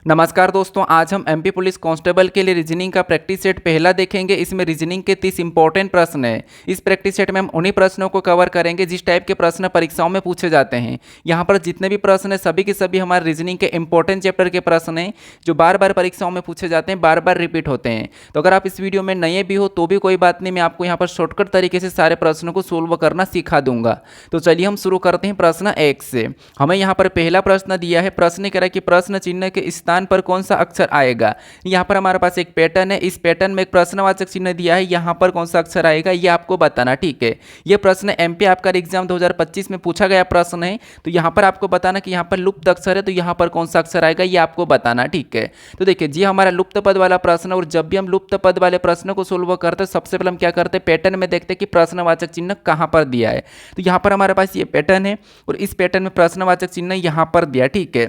नमस्कार दोस्तों, आज हम एमपी पुलिस कांस्टेबल के लिए रीजनिंग का प्रैक्टिस सेट पहला देखेंगे। इसमें रीजनिंग के 30 इंपॉर्टेंट प्रश्न हैं। इस प्रैक्टिस सेट में हम उन्हीं प्रश्नों को कवर करेंगे जिस टाइप के प्रश्न परीक्षाओं में पूछे जाते हैं। यहाँ पर जितने भी प्रश्न हैं सभी के सभी हमारे रीजनिंग के इंपॉर्टेंट चैप्टर के प्रश्न हैं जो बार बार परीक्षाओं में पूछे जाते हैं, बार बार रिपीट होते हैं। तो अगर आप इस वीडियो में नए भी हो तो भी कोई बात नहीं, मैं आपको यहाँ पर शॉर्टकट तरीके से सारे प्रश्नों को सोल्व करना सिखा दूंगा। तो चलिए हम शुरू करते हैं प्रश्न 1 से। हमें यहाँ पर पहला प्रश्न दिया है। प्रश्न कह रहा है कि प्रश्न चिन्ह के स्थान पर कौन सा अक्षर आएगा। यहाँ पर हमारे पास एक पैटर्न है। इस पैटर्न में एक प्रश्नवाचक चिन्ह दिया है, यहाँ पर कौन सा अक्षर आएगा ये आपको बताना। ठीक है, ये प्रश्न एमपी आपका एग्जाम 2025 में पूछा गया प्रश्न है। तो यहाँ पर आपको बताना कि यहाँ पर लुप्त अक्षर है तो यहाँ पर कौन सा अक्षर आएगा ये आपको बताना। ठीक है, तो देखिए जी हमारा लुप्त पद वाला प्रश्न, और जब भी हम लुप्त पद वाले प्रश्न को सोल्व करते हैं सबसे पहले हम क्या करते हैं, पैटर्न में देखते हैं कि प्रश्नवाचक चिन्ह कहाँ पर दिया है। तो यहाँ पर हमारे पास ये पैटर्न है और इस पैटर्न में प्रश्नवाचक चिन्ह यहाँ पर दिया। ठीक है,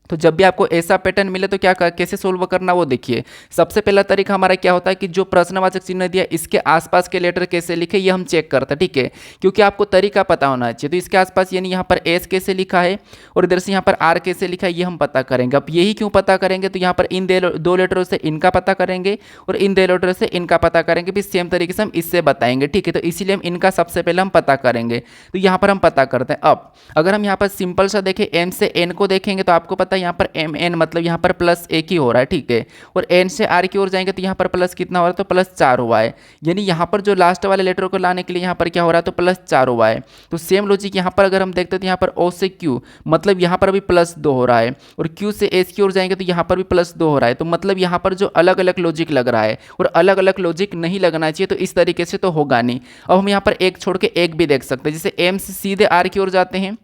तो जब भी आपको ऐसा पैटर्न मिले तो क्या कैसे सोल्व करना वो देखिए। सबसे पहला तरीका हमारा क्या होता है कि जो प्रश्नवाचक चिन्ह दिया इसके आसपास के लेटर कैसे लिखे ये हम चेक करते हैं। ठीक है, क्योंकि आपको तरीका पता होना चाहिए। तो इसके आसपास यानी यहाँ पर एस कैसे लिखा है और इधर से यहाँ पर आर कैसे लिखा है ये हम पता करेंगे। अब यही क्यों पता करेंगे, तो यहाँ पर इन दो लेटरों से इनका पता करेंगे और इन दो लेटरों से इनका पता करेंगे, फिर सेम तरीके से हम इससे बताएंगे। ठीक है, तो इसीलिए हम इनका सबसे पहले हम पता करेंगे। तो यहाँ पर हम पता करते हैं। अब अगर हम यहाँ पर सिंपल सा देखें, एम से एन को देखेंगे तो आपको पता है यहाँ पर एम एन मतलब यहाँ पर प्लस एक ही हो रहा है। ठीक है, और एन से आर की ओर जाएंगे तो यहाँ पर प्लस कितना हो रहा है, तो प्लस 4 हुआ है। यानी यहाँ पर जो लास्ट वाले लेटर को लाने के लिए यहाँ पर क्या हो रहा है, तो प्लस 4 हुआ है। तो सेम लॉजिक यहाँ पर अगर हम देखते हैं तो यहाँ पर ओ से क्यू मतलब यहाँ पर भी प्लस 2 हो रहा है, और क्यू से एस की ओर जाएंगे तो यहाँ पर भी प्लस 2 हो रहा है। तो मतलब यहाँ पर जो अलग अलग लॉजिक लग रहा है और अलग अलग लॉजिक नहीं लगना चाहिए, तो इस तरीके से तो होगा नहीं। अब हम यहाँ पर एक छोड़ के एक भी देख सकते हैं। जैसे एम से सीधे आर की ओर जाते हैं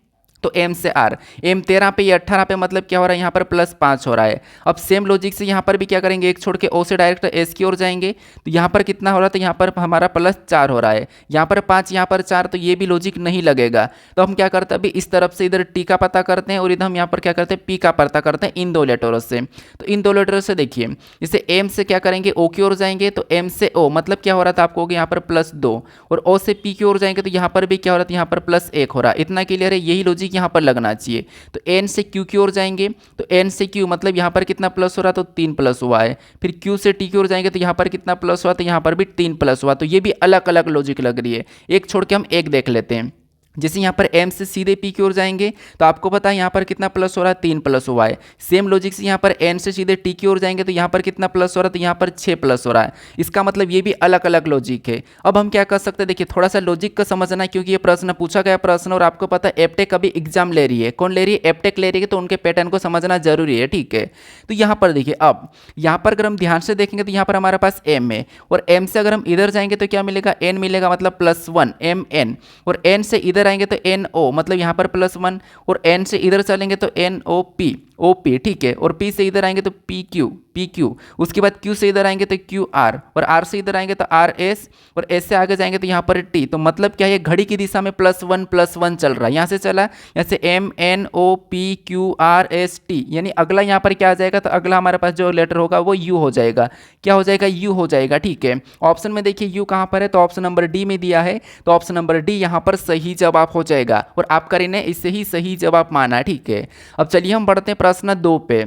तो एम से आर, एम 13 पे ये 18 पे मतलब क्या हो रहा है, यहाँ पर प्लस 5 हो रहा है। अब सेम लॉजिक से यहाँ पर भी क्या करेंगे, एक छोड़ के ओ से डायरेक्ट एस की ओर जाएंगे तो यहाँ पर कितना हो रहा है, तो यहाँ पर हमारा प्लस 4 हो रहा है। यहाँ पर 5 यहाँ पर 4, तो ये भी लॉजिक नहीं लगेगा। तो हम क्या करते हैं, अभी इस तरफ से इधर टी का पता करते हैं और इधर हम यहाँ पर क्या करते हैं, पी का पता करते हैं इन दो लेटरों से। तो इन दो लेटरों से देखिए, जैसे एम से क्या करेंगे, ओ की ओर जाएंगे तो एम से ओ मतलब क्या हो रहा था आपको, यहाँ पर प्लस 2, और ओ से पी की ओर जाएंगे तो यहाँ पर भी क्या हो रहा था, यहाँ पर प्लस 1 हो रहा है। इतना क्लियर है, यही लॉजिक यहाँ पर लगना चाहिए। तो एन से क्यू की ओर जाएंगे तो एन से क्यू मतलब यहां पर कितना प्लस हो रहा, तो 3 प्लस हुआ है। फिर क्यू से टी की ओर जाएंगे तो यहां पर कितना प्लस हुआ, तो यहां पर भी 3 प्लस हुआ। तो ये भी अलग अलग लॉजिक लग रही है। एक छोड़ के हम एक देख लेते हैं। जैसे यहाँ पर एम से सीधे पी की ओर जाएंगे तो आपको पता है यहाँ पर कितना प्लस हो रहा है, 3 प्लस हुआ है। सेम लॉजिक से यहाँ पर एन से सीधे टी की ओर जाएंगे तो यहाँ पर कितना प्लस हो रहा है, तो यहाँ पर 6 प्लस हो रहा है। इसका मतलब ये भी अलग अलग लॉजिक है। अब हम क्या कर सकते हैं, देखिए थोड़ा सा लॉजिक का समझना है क्योंकि ये प्रश्न पूछा गया प्रश्न, और आपको पता है एपटेक अभी एग्जाम ले रही है। कौन ले रही है, एपटेक ले रही है, तो उनके पैटर्न को समझना जरूरी है। ठीक है, तो यहाँ पर देखिए, अब यहाँ पर अगर हम ध्यान से देखेंगे तो यहाँ पर हमारे पास एम है, और एम से अगर हम इधर जाएंगे तो क्या मिलेगा, एन मिलेगा मतलब +1 एम एन, और एन से इधर आएंगे तो एन ओ मतलब यहाँ पर +1, और एन से इधर चलेंगे तो N O P O P. ठीक है, और पी से इधर आएंगे तो पी क्यू, उसके बाद क्यू से इधर आएंगे तो क्यू आर, और आर से इधर आएंगे तो आर एस, और एस से आगे जाएंगे तो यहाँ पर टी। तो मतलब क्या है, घड़ी की दिशा में +1 चल रहा है। यहाँ से चला, यहाँ से M N O P Q R S T, यानी अगला यहाँ पर क्या आ जाएगा, तो अगला हमारे पास जो लेटर होगा वो यू हो जाएगा। क्या हो जाएगा, यू हो जाएगा। ठीक है, ऑप्शन में देखिए यू कहाँ पर है, तो ऑप्शन नंबर डी में दिया है, तो ऑप्शन नंबर डी यहाँ पर सही जवाब हो जाएगा, और आपका ने इससे ही सही जवाब माना। ठीक है, अब चलिए हम बढ़ते हैं प्रश्न 2 पे।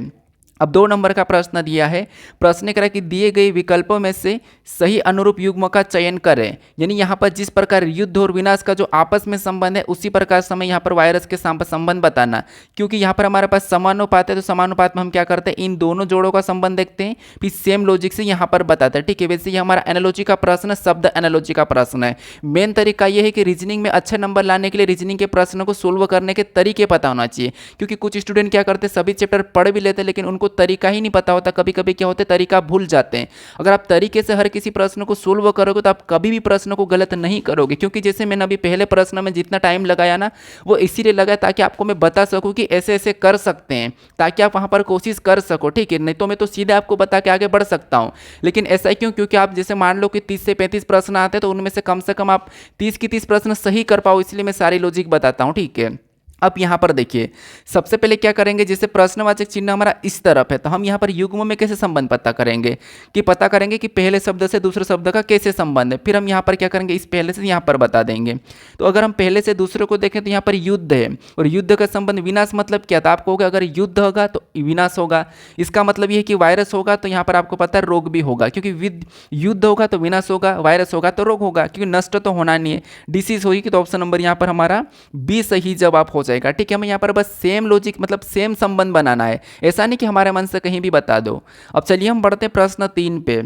अब 2 नंबर का प्रश्न दिया है। प्रश्न कह रहा है कि दिए गए विकल्पों में से सही अनुरूप युग्म का चयन करें। यानी यहाँ पर जिस प्रकार युद्ध और विनाश का जो आपस में संबंध है उसी प्रकार से हमें यहाँ पर वायरस के संबंध बताना। क्योंकि यहाँ पर हमारे पास समानुपात है, तो समानुपात में हम क्या करते हैं, इन दोनों जोड़ों का संबंध देखते हैं, फिर सेम लॉजिक से यहाँ पर बताते हैं। ठीक है, वैसे ये हमारा एनालॉजी का प्रश्न, शब्द एनालॉजी का प्रश्न है। मेन तरीका यह है कि रीजनिंग में अच्छे नंबर लाने के लिए रीजनिंग के प्रश्नों को सोल्व करने के तरीके पता होना चाहिए। क्योंकि कुछ स्टूडेंट क्या करते हैं, सभी चैप्टर पढ़ भी लेते हैं लेकिन उनको तरीका ही नहीं पता होता। कभी कभी क्या होता है, तरीका भूल जाते हैं। अगर आप तरीके से हर किसी प्रश्न को सोल्व करोगे तो आप कभी भी प्रश्न को गलत नहीं करोगे। क्योंकि जैसे मैंने अभी पहले प्रश्न में जितना टाइम लगाया ना, वो इसीलिए लगाया ताकि आपको मैं बता सकूं कि ऐसे ऐसे कर सकते हैं, ताकि आप वहां पर कोशिश कर सको। ठीक है, नहीं तो मैं तो सीधे आपको बता के आगे बढ़ सकता हूं। लेकिन ऐसा क्यों, क्योंकि आप जैसे मान लो कि 30 से 35 प्रश्न आते हैं तो उनमें से कम आप 30 की 30 प्रश्न सही कर पाओ, इसलिए मैं सारी लॉजिक बताता हूं। ठीक है, अब यहाँ पर देखिए, सबसे पहले क्या करेंगे, जैसे प्रश्नवाचक चिन्ह हमारा इस तरफ है तो हम यहाँ पर युग्म में कैसे संबंध पता करेंगे, कि पता करेंगे कि पहले शब्द से दूसरे शब्द का कैसे संबंध है। फिर हम यहाँ पर क्या करेंगे, इस पहले से यहाँ पर बता देंगे। तो अगर हम पहले से दूसरे को देखें तो यहाँ पर युद्ध है, और युद्ध का संबंध विनाश मतलब क्या था, आपको होगा अगर युद्ध होगा तो विनाश होगा। इसका मतलब ये है कि वायरस होगा तो यहाँ पर आपको पता है रोग भी होगा, क्योंकि युद्ध होगा तो विनाश होगा, वायरस होगा तो रोग होगा, क्योंकि नष्ट तो होना नहीं है। डिसीज होगी तो ऑप्शन नंबर यहाँ पर हमारा बी सही जवाब हो जाएगा। ठीक है, हमें यहाँ पर बस सेम लॉजिक मतलब सेम संबंध बनाना है, ऐसा नहीं कि हमारे मन से कहीं भी बता दो। अब चलिए हम बढ़ते हैं प्रश्न 3 पे।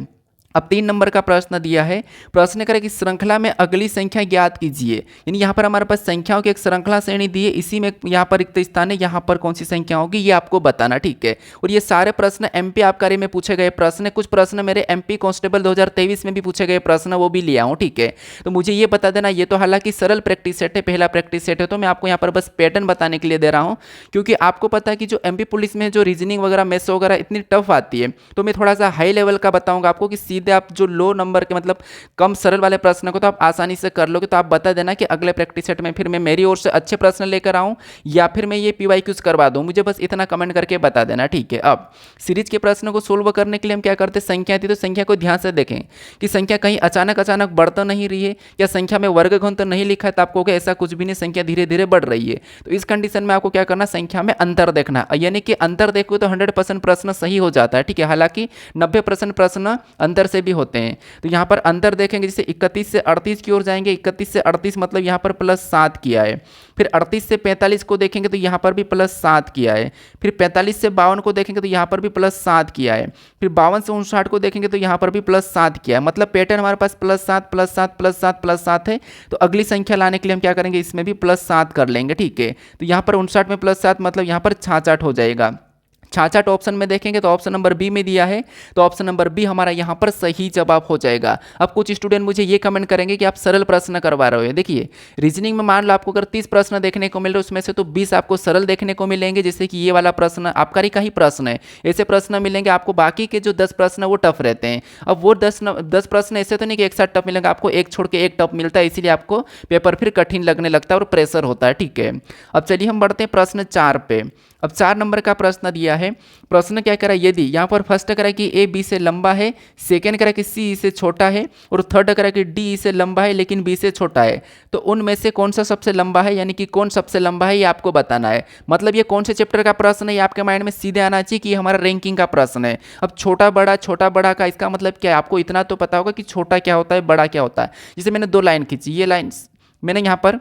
अब 3 नंबर का प्रश्न दिया है, प्रश्न करें कि श्रृंखला में अगली संख्या ज्ञात कीजिए। यानी यहाँ पर हमारे पास संख्याओं की एक श्रृंखला श्रेणी दी है, इसी में यहाँ पर रिक्त स्थान है, यहाँ पर कौन सी संख्या होगी ये आपको बताना। ठीक है, और ये सारे प्रश्न एमपी आबकारी में पूछे गए प्रश्न है। कुछ प्रश्न मेरे एमपी कांस्टेबल 2023 में भी पूछे गए प्रश्न, वो भी लिया हूँ। ठीक है, तो मुझे ये बता देना, ये तो हालांकि सरल प्रैक्टिस सेट है, पहला प्रैक्टिस सेट है, तो मैं आपको यहाँ पर बस पैटर्न बताने के लिए दे रहा हूँ, क्योंकि आपको पता है कि जो एमपी पुलिस में जो रीजनिंग वगैरह मैथ्स वगैरह इतनी टफ आती है, तो मैं थोड़ा सा हाई लेवल का बताऊंगा आपको, कि सीधे आप जो लो नंबर के मतलब कम सरल वाले प्रश्न को तो आप आसानी से कर लोगे। तो आप बता देना कि अगले प्रैक्टिस सेट में फिर मैं मेरी ओर से अच्छे प्रश्न लेकर आऊं, या फिर मैं ये पीवाईक्यूज करवा दूं, मुझे बस इतना कमेंट करके बता देना। ठीक है, अब सीरीज के प्रश्नों को सोल्व करने के लिए हम क्या करते हैं, संख्या थी तो संख्या को ध्यान से देखें कि संख्या कहीं अचानक अचानक बढ़ तो नहीं रही है, या संख्या में वर्गघन तो नहीं लिखा है, तो आपको ऐसा कुछ भी नहीं, संख्या धीरे धीरे बढ़ रही है। तो इस कंडीशन में आपको क्या करना, संख्या में अंतर देखना, यानी कि अंतर देखो तो 100% प्रश्न सही हो जाता है। ठीक है, हालांकि 90% प्रश्न अंतर से भी होते हैं। तो यहाँ पर अंतर देखेंगे, जैसे 31 से 38 की ओर जाएंगे, 31 से 38 मतलब यहाँ पर +7 किया है। फिर 38 से 45 को देखेंगे तो यहाँ पर भी +7 किया है। फिर 45 से 52 को देखेंगे तो यहाँ पर भी +7 किया है। फिर 52 से 59 को देखेंगे तो यहाँ पर भी +7 किया है। मतलब पैटर्न हमारे पास +7 +7 +7 +7 है। तो अगली संख्या लाने के लिए हम क्या करेंगे, इसमें भी +7 कर लेंगे। ठीक है, तो यहाँ पर 59 में +7 मतलब यहाँ पर 66 हो जाएगा। 66 ऑप्शन में देखेंगे तो ऑप्शन नंबर बी में दिया है, तो ऑप्शन नंबर बी हमारा यहाँ पर सही जवाब हो जाएगा। अब कुछ स्टूडेंट मुझे ये कमेंट करेंगे कि आप सरल प्रश्न करवा रहे हो। देखिए, रीजनिंग में मान लो आपको अगर 30 प्रश्न देखने को मिल रहे, उसमें से तो 20 आपको सरल देखने को मिलेंगे, जैसे कि ये वाला प्रश्न आबकारी का ही प्रश्न है, ऐसे प्रश्न मिलेंगे आपको। बाकी के जो 10 प्रश्न वो टफ रहते हैं। अब वो 10 प्रश्न ऐसे तो नहीं कि एक साथ टफ मिलेंगे, आपको एक छोड़ के एक टफ मिलता है, इसीलिए आपको पेपर फिर कठिन लगने लगता है और प्रेशर होता है। ठीक है, अब चलिए हम बढ़ते हैं प्रश्न 4 पे। अब 4 नंबर का प्रश्न दिया है, प्रश्न क्या करा, यदि यहाँ पर फर्स्ट करा कि ए बी से लंबा है, सेकेंड करा कि सी से छोटा है, और थर्ड करा कि डी से लंबा है लेकिन बी से छोटा है, तो उनमें से कौन सा सबसे लंबा है, यानी कि कौन सबसे लंबा है ये आपको बताना है। मतलब ये कौन से चैप्टर का प्रश्न है, ये आपके माइंड में सीधे आना चाहिए कि हमारा रैंकिंग का प्रश्न है। अब छोटा बड़ा का इसका मतलब क्या है, आपको इतना तो पता होगा कि छोटा क्या होता है, बड़ा क्या होता है। जैसे मैंने 2 लाइन खींची, ये लाइन मैंने यहाँ पर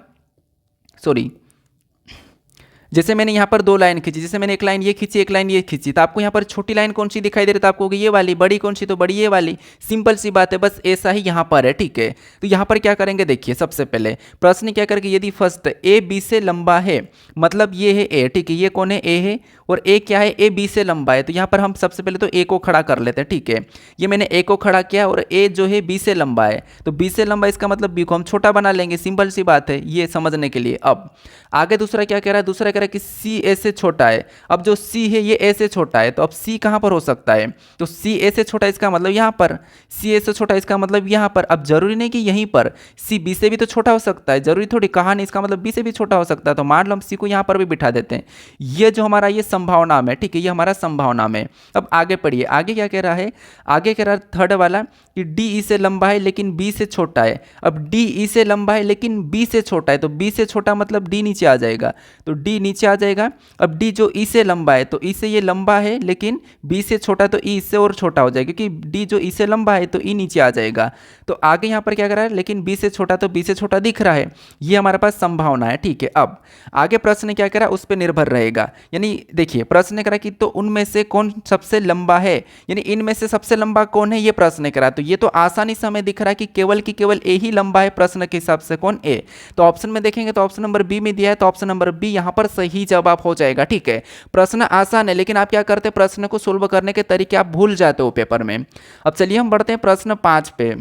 जैसे मैंने यहाँ पर 2 लाइन खींची, जैसे मैंने एक लाइन ये खींची, एक लाइन ये खींची, तो आपको यहाँ पर छोटी लाइन कौन सी दिखाई दे रही है, तो आपको ये वाली, बड़ी कौन सी, तो बड़ी ये वाली। सिंपल सी बात है, बस ऐसा ही यहाँ पर है। ठीक है, तो यहाँ पर क्या करेंगे, देखिए सबसे पहले प्रश्न क्या करेंगे, यदि फर्स्ट ए बी से लंबा है, मतलब ये है ए। ठीक है, ये कौन है, ए है, और ए क्या है, ए बी से लंबा है। तो यहाँ पर हम सबसे पहले तो ए को खड़ा कर लेते हैं। ठीक है, ये मैंने ए को खड़ा किया, और ए जो है बी से लंबा है, तो बी से लंबा इसका मतलब बी को हम छोटा बना लेंगे। सिंपल सी बात है ये समझने के लिए। अब आगे दूसरा क्या कह रहा है, दूसरा कह रहा है कि सी ए से छोटा है। अब जो सी है ये ए से छोटा है, तो अब सी कहाँ पर हो सकता है, तो सी ए से छोटा है इसका मतलब यहाँ पर, सी ए से छोटा है इसका मतलब यहाँ पर। अब जरूरी नहीं कि यहीं पर, सी बी से भी तो छोटा हो सकता है, जरूरी थोड़ी, कहा नहीं इसका मतलब बी से भी छोटा हो सकता है। तो मान लो हम सी को यहाँ पर भी बिठा देते हैं। ये जो हमारा ये संभावना में, ठीक है, ये हमारा संभावना में। अब आगे पढ़िए, आगे क्या कह रहा है, आगे कह रहा है थर्ड वाला कि डी ई से लंबा है लेकिन बी से छोटा है। अब डी ई से लंबा है लेकिन बी से छोटा है, तो बी से छोटा मतलब डी नीचे आ जाएगा, तो डी नीचे आ जाएगा। अब डी जो ई से लंबा है, तो ई से ये लंबा है लेकिन बी से छोटा, तो ई इससे और छोटा हो जाएगा, क्योंकि डी जो ई से लंबा है तो ई नीचे आ जाएगा। तो आगे यहाँ पर क्या कर रहा है, लेकिन बी से छोटा, तो बी से छोटा दिख रहा है, ये हमारे पास संभावना है। ठीक है, अब आगे प्रश्न क्या करा, उस पर निर्भर रहेगा। यानी देखिए प्रश्न करा कि तो उनमें से कौन सबसे लंबा है, यानी इनमें से सबसे लंबा कौन है, ये प्रश्न करा। तो ये तो आसानी से हमें दिख रहा है कि केवल ए ही लंबा है प्रश्न के हिसाब से, कौन, ए। तो ऑप्शन में देखेंगे तो ऑप्शन नंबर बी में दिया है, तो ऑप्शन नंबर बी यहाँ पर सही जवाब हो जाएगा। ठीक है, प्रश्न आसान है, लेकिन आप क्या करते हैं, प्रश्न को सोल्व करने के तरीके आप भूल जाते हो पेपर में। अब चलिए हम बढ़ते हैं प्रश्न 5 पे।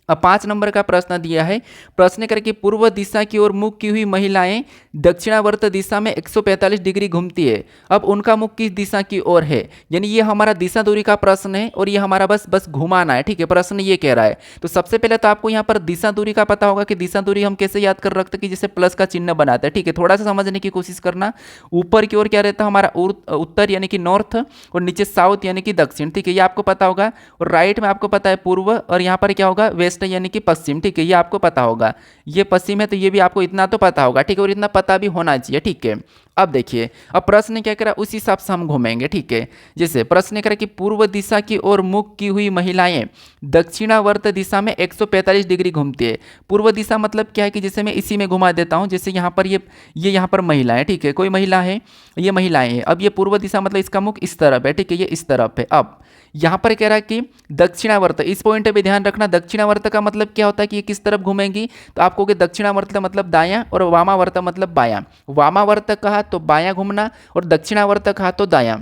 अब 5 नंबर का प्रश्न दिया है, प्रश्न करके पूर्व दिशा की ओर मुख की हुई महिलाएं दक्षिणावर्त दिशा में 145 डिग्री घूमती है। अब उनका मुख किस दिशा की ओर है, यानी ये हमारा दिशा दूरी का प्रश्न है और ये हमारा बस घुमाना है, ठीक है। प्रश्न ये कह रहा है, तो सबसे पहले तो आपको यहाँ पर दिशा दूरी का पता होगा कि दिशा दूरी हम कैसे याद कर रखते हैं कि जैसे प्लस का चिन्ह बनाते हैं, ठीक है। थोड़ा सा समझने की कोशिश करना। ऊपर की ओर क्या रहता है हमारा उत्तर यानी कि नॉर्थ, और नीचे साउथ यानी कि दक्षिण, ठीक है, ये आपको पता होगा। और राइट में आपको पता है पूर्व, और यहाँ पर क्या होगा वेस्ट यानी कि पश्चिम, ठीक है, ये आपको पता होगा। ये पश्चिम है तो ये भी आपको इतना तो पता होगा, ठीक है, और इतना पता भी होना चाहिए, ठीक है। अब देखिए, अब प्रश्न क्या करा उस हिसाब से हम घूमेंगे, ठीक है। जैसे प्रश्न करा कि पूर्व दिशा की ओर मुख की हुई महिलाएं दक्षिणावर्त दिशा में 145 डिग्री घूमती है। पूर्व दिशा मतलब क्या है कि जैसे मैं इसी में घुमा देता हूं, जैसे यहाँ पर ये यहाँ पर महिला है, ठीक है, कोई महिला है, ये महिलाएं हैं। अब ये पूर्व दिशा मतलब इसका मुख इस तरफ है, ठीक है, ये इस तरफ है। अब यहाँ पर कह रहा है कि दक्षिणावर्त, इस पॉइंट पे ध्यान रखना, दक्षिणावर्त का मतलब क्या होता है कि ये किस तरफ घूमेंगी, तो आपको कि दक्षिणावर्त मतलब दायां और वामावर्त मतलब बायां। वामावर्त कहा तो बायां घूमना और दक्षिणावर्त कहा तो दायां।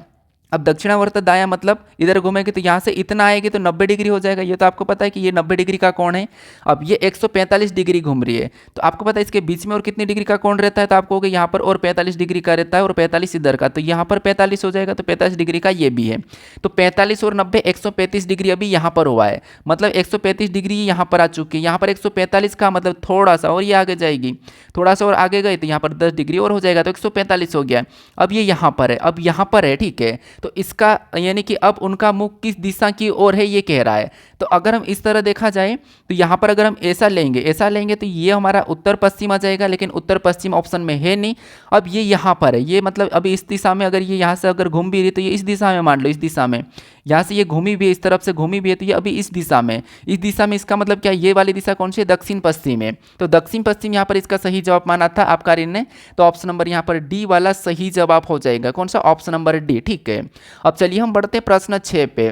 अब दक्षिणावर्त दायां मतलब इधर घूमेंगे तो यहाँ से इतना आएगी तो 90 डिग्री हो जाएगा, ये तो आपको पता है कि ये 90 डिग्री का कोण है। अब ये 145 डिग्री घूम रही है, तो आपको पता है इसके बीच में और कितनी डिग्री का कोण रहता है, तो आपको यहाँ पर और 45 डिग्री का रहता है और 45 इधर का, तो यहाँ पर 45 हो जाएगा, तो 45 डिग्री का ये भी है। तो 45 और 90 135 डिग्री अभी यहाँ पर हुआ है, मतलब 135 डिग्री यहाँ पर आ चुकी है। यहाँ पर 145 का मतलब थोड़ा सा और ये आगे जाएगी, थोड़ा सा और आगे गए तो यहाँ पर 10 डिग्री और हो जाएगा, तो 145 हो गया। अब ये यहाँ पर है, अब यहाँ पर है, ठीक है, तो इसका यानी कि अब उनका मुख किस दिशा की ओर है ये कह रहा है। तो अगर हम इस तरह देखा जाए तो यहाँ पर अगर हम ऐसा लेंगे तो ये हमारा उत्तर पश्चिम आ जाएगा, लेकिन उत्तर पश्चिम ऑप्शन में है नहीं। अब ये यहाँ पर है, ये मतलब अभी इस दिशा में अगर ये यहाँ से अगर घूम भी रही तो ये इस दिशा में, मान लो इस दिशा में, यहाँ से ये घूमी भी है, इस तरफ से घूमी भी है, तो ये अभी इस दिशा में, इस दिशा में, इसका मतलब क्या, ये वाली दिशा कौन सी है, दक्षिण पश्चिम है। तो दक्षिण पश्चिम यहाँ पर इसका सही जवाब माना था आपका ने, तो ऑप्शन नंबर यहाँ पर डी वाला सही जवाब हो जाएगा। कौन सा, ऑप्शन नंबर डी, ठीक है। अब चलिए हम बढ़ते हैं प्रश्न 6 पे।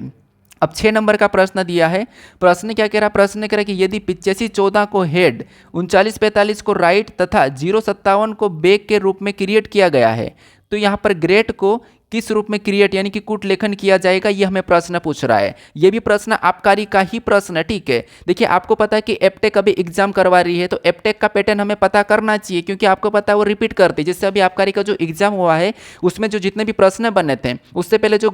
अब 6 नंबर का प्रश्न दिया है, प्रश्न क्या कह रहा है, प्रश्न कह रहा है कि यदि 85-14 को हेड, 39-45 को राइट तथा 0-57 को बैक के रूप में क्रिएट किया गया है, तो यहाँ पर ग्रेट को किस रूप में क्रिएट यानी कि कूट लेखन किया जाएगा, ये हमें प्रश्न पूछ रहा है। ये भी प्रश्न आबकारी का ही प्रश्न है, ठीक है। देखिए आपको पता है कि एपटेक अभी एग्जाम करवा रही है, तो एपटेक का पैटर्न हमें पता करना चाहिए, क्योंकि आपको पता है वो रिपीट करती है। जैसे अभी आबकारी का जो एग्जाम हुआ है उसमें जो जितने भी प्रश्न बने थे, उससे पहले जो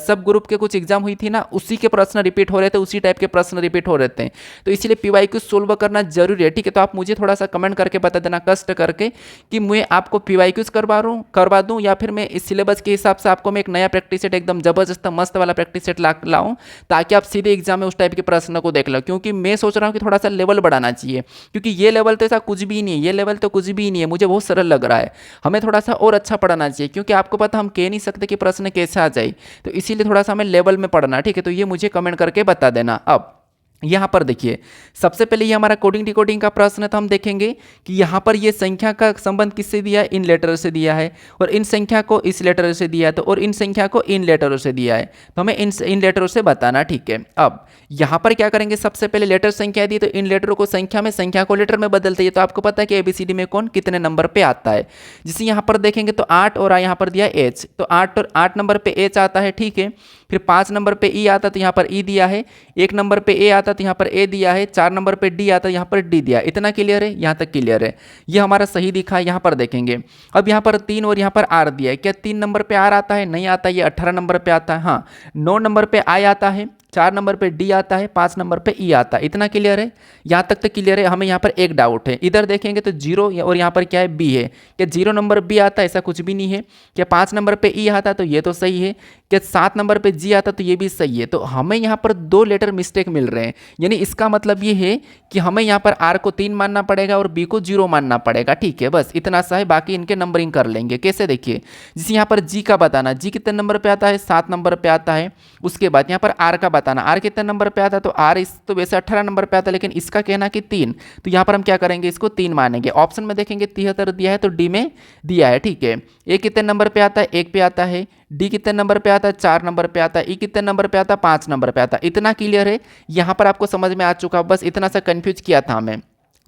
सब ग्रुप के कुछ एग्जाम हुई थी ना, उसी के प्रश्न रिपीट हो रहे थे, उसी टाइप के प्रश्न रिपीट हो रहे थे। तो इसलिए पीवाईक्यू सोल्व करना जरूरी है, ठीक है। तो आप मुझे थोड़ा सा कमेंट करके बता देना कष्ट करके कि मैं आपको पीवाईक्यूज करवा दूँ या फिर मैं इस सिलेबस के हिसाब से आपको मैं एक नया प्रैक्टिस सेट एकदम जबरदस्त मस्त वाला प्रैक्टिस सेट लाऊं, ताकि आप सीधे एग्जाम में उस टाइप के प्रश्न को देख लो। क्योंकि मैं सोच रहा हूं कि थोड़ा सा लेवल बढ़ाना चाहिए, क्योंकि ये लेवल तो ऐसा कुछ भी नहीं है, ये लेवल तो कुछ भी नहीं है, मुझे बहुत सरल लग रहा है। हमें थोड़ा सा और अच्छा पढ़ाना चाहिए, क्योंकि आपको पता हम कह नहीं सकते कि प्रश्न कैसे आ जाए, तो इसीलिए थोड़ा सा हमें लेवल में पढ़ना, ठीक है। तो ये मुझे कमेंट करके बता देना। अब यहाँ पर देखिए, सबसे पहले ये हमारा कोडिंग डिकोडिंग का प्रश्न है, तो हम देखेंगे कि यहाँ पर ये संख्या का संबंध किससे दिया है, इन लेटर से दिया है, और इन संख्या को इस लेटर से दिया है, तो और इन संख्या को इन लेटरों से दिया है, तो हमें इन लेटरों से बताना, ठीक है। अब यहाँ पर क्या करेंगे, सबसे पहले लेटर संख्या दी तो इन लेटरों को संख्या में, संख्या को लेटर में बदलते हैं। तो आपको पता है कि एबीसीडी में कौन कितने नंबर पे आता है। जिसे यहाँ पर देखेंगे तो 8 और यहाँ पर दिया एच, तो 8 नंबर पे एच आता है, ठीक है। फिर 5 नंबर पे ई आता तो यहाँ पर ई दिया है, 1 नंबर पे ए आता तो यहाँ पर ए दिया है, 4 नंबर पे डी आता यहाँ पर डी दिया। इतना क्लियर है, यहाँ तक क्लियर है, ये हमारा सही दिखा है। यहाँ पर देखेंगे, अब यहाँ पर 3 और यहाँ पर आर दिया है, क्या 3 नंबर पे आर आता है, नहीं आता, ये 18 नंबर पे आता है। हाँ, 9 नंबर पे आई आता है, 4 नंबर पे डी आता है, 5 नंबर पे ई आता है। इतना क्लियर है, यहाँ तक तो क्लियर है। हमें यहाँ पर एक डाउट है, इधर देखेंगे तो 0 और यहाँ पर क्या है, बी है। क्या 0 नंबर बी आता है, ऐसा कुछ भी नहीं है। क्या 5 नंबर पे ई आता तो ये तो सही है। क्या 7 नंबर पे जी आता तो ये भी सही है। तो हमें यहाँ पर 2 लेटर मिस्टेक मिल रहे हैं, यानी इसका मतलब ये है कि हमें यहाँ पर आर को 3 मानना पड़ेगा और बी को 0 मानना पड़ेगा, ठीक है। बस इतना सा है, बाकी इनके नंबरिंग कर लेंगे। कैसे, देखिए, जिसे यहाँ पर जी का बताना, जी कितने नंबर पे आता है, 7 नंबर पे आता है। उसके बाद यहाँ पर आर का बताना, आर कितने नंबर पे आता है, तो आर इस तो वैसे 18 नंबर पे आता है, लेकिन इसका कहना कि 3, तो यहाँ पर हम क्या करेंगे, इसको 3 मानेंगे। ऑप्शन में देखेंगे 73 दिया है, तो डी में दिया है, ठीक है। ए कितने नंबर पे आता है, 1 पे आता है। डी कितने नंबर पे आता है, 4 नंबर पे आता है। ई कितने नंबर पे आता है, 5 नंबर पे आता है। इतना क्लियर है, यहाँ पर आपको समझ में आ चुका, बस इतना सा कंफ्यूज किया था हमें।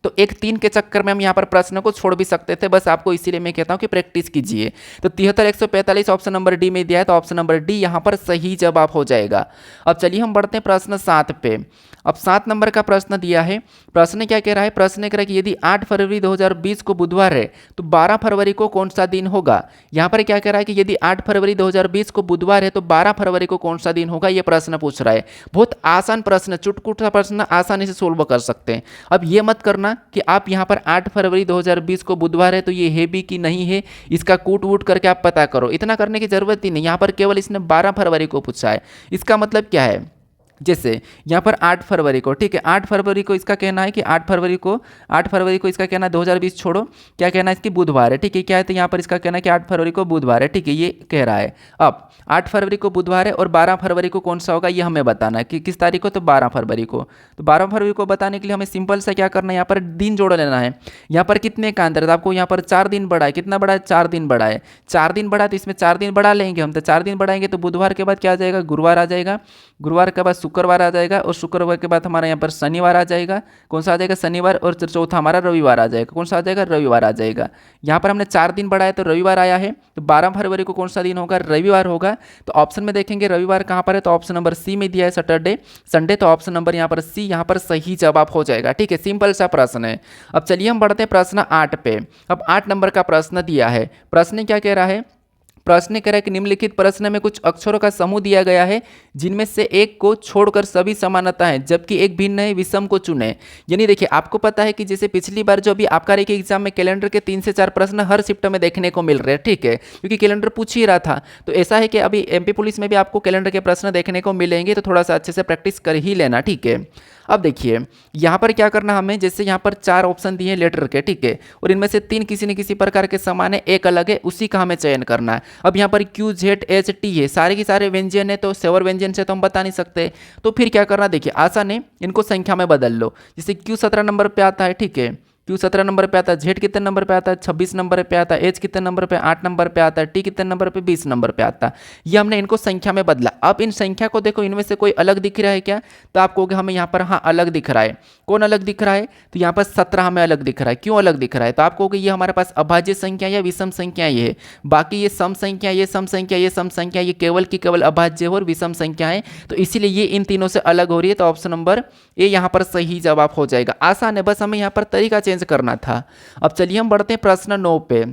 तो 1-3 के चक्कर में हम यहाँ पर प्रश्न को छोड़ भी सकते थे, बस आपको इसीलिए मैं कहता हूँ कि प्रैक्टिस कीजिए। तो 73-145 ऑप्शन नंबर डी में दिया है, तो ऑप्शन नंबर डी यहाँ पर सही जवाब हो जाएगा। अब चलिए हम बढ़ते हैं प्रश्न 7 पे। अब 7 नंबर का प्रश्न दिया है। प्रश्न क्या कह रहा है? प्रश्न कह रहा है कि यदि 8 फरवरी 2020 को बुधवार है तो 12 फरवरी को कौन सा दिन होगा। यहाँ पर क्या कह रहा है कि यदि 8 फरवरी 2020 को बुधवार है तो 12 फरवरी को कौन सा दिन होगा, ये प्रश्न पूछ रहा है। बहुत आसान प्रश्न, चुटकुट सा प्रश्न, आसानी से सोल्व कर सकते हैं। अब ये मत करना कि आप यहाँ पर 8 फरवरी 2020 को बुधवार है तो ये है भी कि नहीं है, इसका कूट वूट करके आप पता करो। इतना करने की जरूरत ही नहीं, यहाँ पर केवल इसने 12 फरवरी को पूछा है। इसका मतलब क्या है? जैसे यहाँ पर 8 फरवरी को, ठीक है, 8 फरवरी को इसका कहना है कि 8 फरवरी को इसका कहना है 2020 छोड़ो, क्या कहना है इसकी बुधवार है, ठीक है। क्या है? तो यहाँ पर इसका कहना है कि 8 फरवरी को बुधवार है, ठीक है, ये कह रहा है। अब 8 फरवरी को बुधवार है और 12 फरवरी को कौन सा होगा ये हमें बताना है कि किस तारीख को, तो 12 फरवरी को। तो 12 फरवरी को बताने के लिए हमें सिंपल सा क्या करना है, यहाँ पर दिन जोड़ लेना है। यहाँ पर कितने का अंतर है? तो आपको यहाँ पर 4 दिन बढ़ा है। कितना बढ़ा है? 4 दिन बढ़ा है। 4 दिन बढ़ा, तो इसमें 4 दिन बढ़ा लेंगे हम। तो 4 दिन बढ़ाएंगे तो बुधवार के बाद क्या आ जाएगा? गुरुवार आ जाएगा। गुरुवार के बाद शुक्रवार आ जाएगा और शुक्रवार के बाद हमारा यहाँ पर शनिवार आ जाएगा। कौन सा आ जाएगा? शनिवार। और चौथा हमारा रविवार आ जाएगा। कौन सा आ जाएगा? रविवार आ जाएगा। यहाँ पर हमने 4 दिन बढ़ाया तो रविवार आया है। तो 12 फरवरी को कौन सा दिन होगा? रविवार होगा। तो ऑप्शन में देखेंगे रविवार कहाँ पर है, तो ऑप्शन नंबर सी में दिया है सैटरडे संडे। तो ऑप्शन नंबर यहाँ पर सी यहाँ पर सही जवाब हो जाएगा, ठीक है। सिंपल सा प्रश्न है। अब चलिए हम बढ़ते हैं प्रश्न 8 पे। अब 8 नंबर का प्रश्न दिया है। प्रश्न क्या कह रहा है? प्रश्न कह रहा है कि निम्नलिखित प्रश्न में कुछ अक्षरों का समूह दिया गया है जिनमें से एक को छोड़कर सभी समानता है जबकि एक भिन्न है, विषम को चुने। यानी देखिए, आपको पता है कि जैसे पिछली बार जो भी आबकारी के एग्जाम में कैलेंडर के 3 से 4 प्रश्न हर शिफ्ट में देखने को मिल रहे हैं, ठीक है, क्योंकि कैलेंडर पूछ ही रहा था। तो ऐसा है कि अभी एमपी पुलिस में भी आपको कैलेंडर के प्रश्न देखने को मिलेंगे, तो थोड़ा सा अच्छे से प्रैक्टिस कर ही लेना, ठीक है। अब देखिए यहाँ पर क्या करना हमें, जैसे यहाँ पर 4 ऑप्शन दिए हैं लेटर के, ठीक है, और इनमें से 3 किसी न किसी प्रकार के समान है, एक अलग है, उसी का हमें चयन करना है। अब यहाँ पर क्यू जेड एच टी है, सारे के सारे व्यंजन है, तो सेवर व्यंजन से तो हम बता नहीं सकते। तो फिर क्या करना, देखिए आसान है, इनको संख्या में बदल लो। जैसे क्यू 17 नंबर पे आता है, ठीक है, क्यू 17 नंबर पे आता है, जेड कितने नंबर पे आता है, 26 नंबर पे आता है, एच कितने नंबर पे, 8 नंबर पे आता है, टी कितने नंबर पे, 20 नंबर पे आता है। ये हमने इनको संख्या में बदला। अब इन संख्या को देखो, इनमें से कोई अलग दिख रहा है क्या? तो आप कहोगे हमें यहाँ पर हाँ अलग दिख रहा है। कौन अलग दिख रहा है? तो यहाँ पर 17 हमें अलग दिख रहा है। क्यों अलग दिख रहा है? तो आप कहोगे ये हमारे पास अभाज्य संख्या या विषम संख्या ये है, बाकी ये सम संख्या, ये सम संख्या, ये सम संख्या, ये केवल की केवल अभाज्य और विषम संख्या है, तो इसीलिए ये इन तीनों से अलग हो रही है। तो ऑप्शन नंबर ए यहाँ पर सही जवाब हो जाएगा। आसान है, बस हमें यहाँ पर तरीका चेंज करना था। अब चलिए हम बढ़ते हैं प्रश्न 9 पे।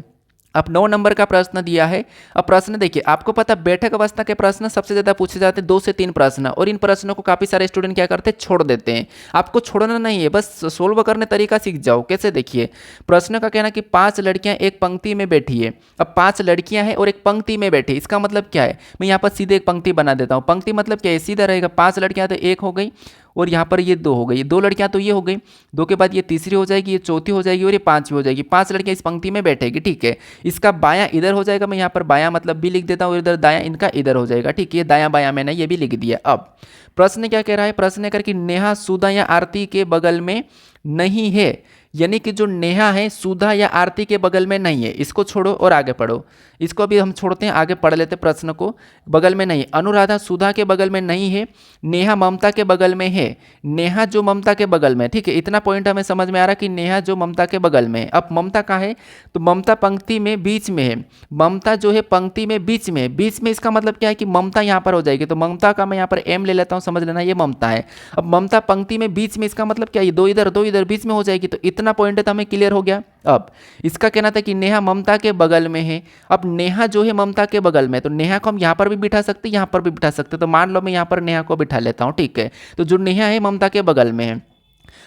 अब 9 नंबर का प्रश्न दिया है। अब प्रश्न देखिए, आपको पता बैठक अवस्था के प्रश्न सबसे ज्यादा पूछे जाते हैं, 2 से 3 प्रश्न, और इन प्रश्नों को काफी सारे स्टूडेंट क्या करते हैं, छोड़ देते हैं। आपको छोड़ना नहीं है, बस सोल्व करने तरीका सीख जाओ। कैसे? देखिए, प्रश्न का कहना कि 5 लड़कियां एक पंक्ति में बैठी है। अब 5 लड़कियां हैं और एक पंक्ति में बैठी, इसका मतलब क्या है? मैं यहाँ पर सीधे एक पंक्ति बना देता हूँ। पंक्ति मतलब क्या है? सीधा रहेगा। 5 लड़कियां तो एक हो गई, और यहाँ पर ये 2 हो गई, 2 लड़कियां तो ये हो गई, 2 के बाद ये तीसरी हो जाएगी, ये चौथी हो जाएगी और ये 5वीं हो जाएगी। 5 लड़कियां इस पंक्ति में बैठेगी, ठीक है। इसका बायां इधर हो जाएगा, मैं यहाँ पर बायां मतलब भी लिख देता हूँ, इधर दायां इनका इधर हो जाएगा, ठीक है। दायां बायां मैंने ये भी लिख दिया। अब प्रश्न क्या कह रहा है? प्रश्न कर कि नेहा सुधा या आरती के बगल में नहीं है, यानी कि जो नेहा है सुधा या आरती के बगल में नहीं है। इसको छोड़ो और आगे पढ़ो। इसको अभी हम छोड़ते हैं, आगे पढ़ लेते प्रश्न को। बगल में नहीं, अनुराधा सुधा के बगल में नहीं है, नेहा ममता के बगल में है। नेहा जो ममता के बगल में, ठीक है, इतना पॉइंट हमें समझ में आ रहा कि नेहा जो ममता के बगल में है। अब ममता कहाँ है? तो ममता पंक्ति में बीच में है। ममता जो है पंक्ति में बीच में है। बीच में इसका मतलब क्या है कि ममता यहाँ पर हो जाएगी। तो ममता का मैं यहाँ पर एम ले लेता हूँ, समझ लेना ये ममता है। अब ममता पंक्ति में बीच में, इसका मतलब क्या है? 2 इधर बीच में हो जाएगी। तो इतना पॉइंट है तो हमें क्लियर हो गया। अब इसका कहना था कि नेहा ममता के बगल में है। अब नेहा जो है ममता के बगल में, तो नेहा को हम यहाँ पर भी बिठा सकते, यहाँ पर भी बिठा सकते। तो मान लो मैं यहाँ पर नेहा को बिठा लेता हूँ, ठीक है। तो जो नेहा है ममता के बगल में है।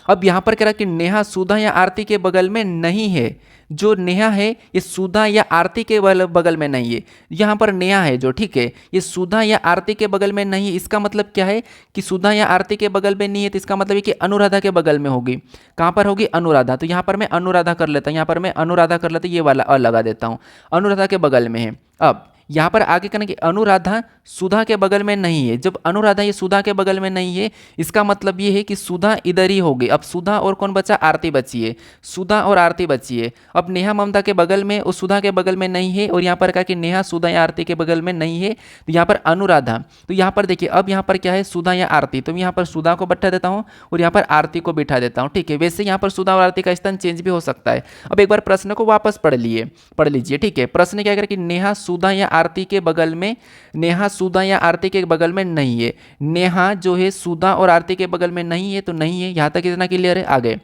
अब यहाँ पर कह रहा कि नेहा सुधा या आरती के बगल में नहीं है। जो नेहा है ये सुधा या आरती के बगल में नहीं है। यहाँ पर नेहा है जो, ठीक है, ये सुधा या आरती के बगल में नहीं है। इसका मतलब क्या है कि सुधा या आरती के बगल में नहीं है, तो इसका मतलब है कि अनुराधा के बगल में होगी। कहाँ पर होगी? अनुराधा। तो यहाँ पर मैं अनुराधा कर लेता हूँ, यहाँ पर मैं अनुराधा कर लेता हूँ, ये वाला अ लगा देता हूँ, अनुराधा के बगल में है। अब यहाँ पर आगे करने की अनुराधा सुधा के बगल में नहीं है। जब अनुराधा ये सुधा के बगल में नहीं है, इसका मतलब ये है कि सुधा इधर ही होगी। अब सुधा और कौन बचा, आरती बची है, सुधा और आरती बची है। अब नेहा ममता के बगल में और सुधा के बगल में नहीं है, और यहाँ पर कहा कि नेहा सुधा या आरती के बगल में नहीं है, तो यहाँ पर अनुराधा। तो यहाँ पर देखिए अब यहाँ पर क्या है, सुधा या आरती, तो यहाँ पर सुधा को बैठा देता हूँ और यहाँ पर आरती को बिठा देता हूँ। ठीक है, वैसे यहाँ पर सुधा और आरती का स्थान चेंज भी हो सकता है। अब एक बार प्रश्न को वापस पढ़ लीजिए। ठीक है, प्रश्न क्या करे कि नेहा सुधा या आरती के बगल में, नेहा सुधा या आरती के बगल में नहीं है। नेहा जो है सुधा और आरती के बगल में नहीं है, तो नहीं है, यहाँ तक इतना क्लियर है। आगे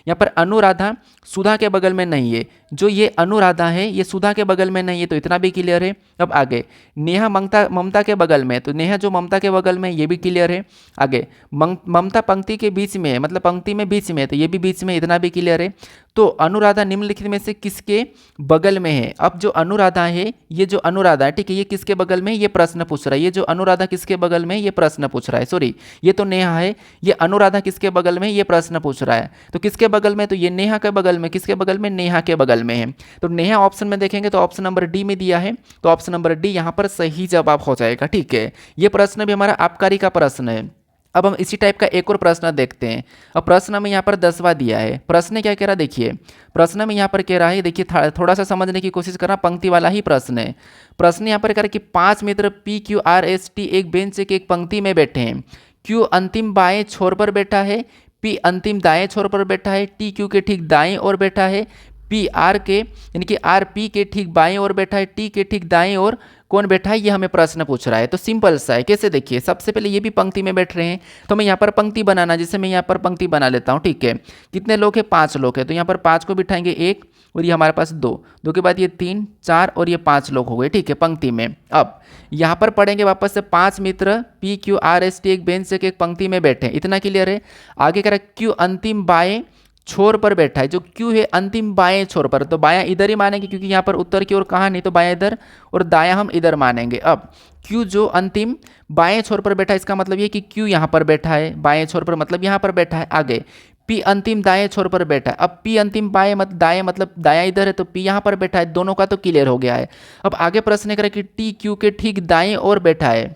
यहाँ पर अनुराधा सुधा के बगल में नहीं है, जो ये अनुराधा है ये सुधा के बगल में नहीं है, तो इतना भी क्लियर है। अब आगे नेहा ममता के बगल में, तो नेहा जो ममता के बगल में, ये भी क्लियर है। आगे ममता पंक्ति के बीच में है, मतलब पंक्ति में बीच में है, तो ये भी बीच में, इतना भी क्लियर है। तो अनुराधा निम्नलिखित में से किसके बगल में है। अब जो अनुराधा है, ये जो अनुराधा है, ठीक है, ये किसके बगल में, ये प्रश्न पूछ रहा है। ये जो अनुराधा किसके बगल में, ये प्रश्न पूछ रहा है। सॉरी, ये तो नेहा है, ये अनुराधा किसके बगल में, ये प्रश्न पूछ रहा है। तो किसके बगल में, तो ये नेहा के बगल में, किसके बगल में, नेहा के बगल में है। तो नेहा ऑप्शन में देखेंगे तो ऑप्शन नंबर डी में दिया है, तो ऑप्शन नंबर डी यहाँ पर सही जवाब हो जाएगा। ठीक है, ये प्रश्न भी हमारा आबकारी का प्रश्न है। अब हम इसी टाइप का एक और प्रश्न देखते हैं। अब प्रश्न हमें यहाँ पर 10वां दिया है। प्रश्न क्या कह रहा है, देखिए प्रश्न में यहाँ पर कह रहा है, देखिए थोड़ा सा समझने की कोशिश करना, पंक्ति वाला ही प्रश्न है। प्रश्न यहाँ पर कह रहा है कि 5 मित्र PQRST एक बेंच के एक पंक्ति में बैठे हैं। Q अंतिम बाएं छोर पर बैठा है, P अंतिम दाएं छोर पर बैठा है, T Q के ठीक दाएं ओर बैठा है, P R के यानी कि R P के ठीक बाएं ओर बैठा है, T के ठीक दाएं ओर कौन बैठा है, ये हमें प्रश्न पूछ रहा है। तो सिंपल सा है, कैसे देखिए, सबसे पहले ये भी पंक्ति में बैठ रहे हैं, तो मैं यहाँ पर पंक्ति बनाना, जैसे मैं यहाँ पर पंक्ति बना लेता हूँ। ठीक है, कितने लोग हैं, 5 लोग हैं, तो यहाँ पर 5 को बिठाएंगे 1, और ये हमारे पास 2 के बाद ये 3 4 और ये 5 लोग हो गए। ठीक है, पंक्ति में। अब यहाँ पर पढ़ेंगे वापस से 5 मित्र PQRST एक बेंच से एक पंक्ति में बैठे, इतना क्लियर है। आगे कह रहा है Q अंतिम बाएं छोर पर बैठा है। जो Q है अंतिम बाएं छोर पर, तो बायां इधर ही मानेंगे, क्योंकि यहाँ पर उत्तर की ओर कहाँ नहीं, तो बायां इधर और दायां हम इधर मानेंगे। अब Q जो अंतिम बाएं छोर पर बैठा है, इसका मतलब ये कि Q यहाँ पर बैठा है, बाएं छोर पर मतलब यहाँ पर बैठा है। आगे P अंतिम दाएं छोर पर बैठा है। अब P अंतिम बाएं दाएं मतलब दायां इधर है, तो P यहाँ पर बैठा है, दोनों का तो क्लियर हो गया है। अब आगे प्रश्न करें कि T Q के ठीक दाएं ओर बैठा है।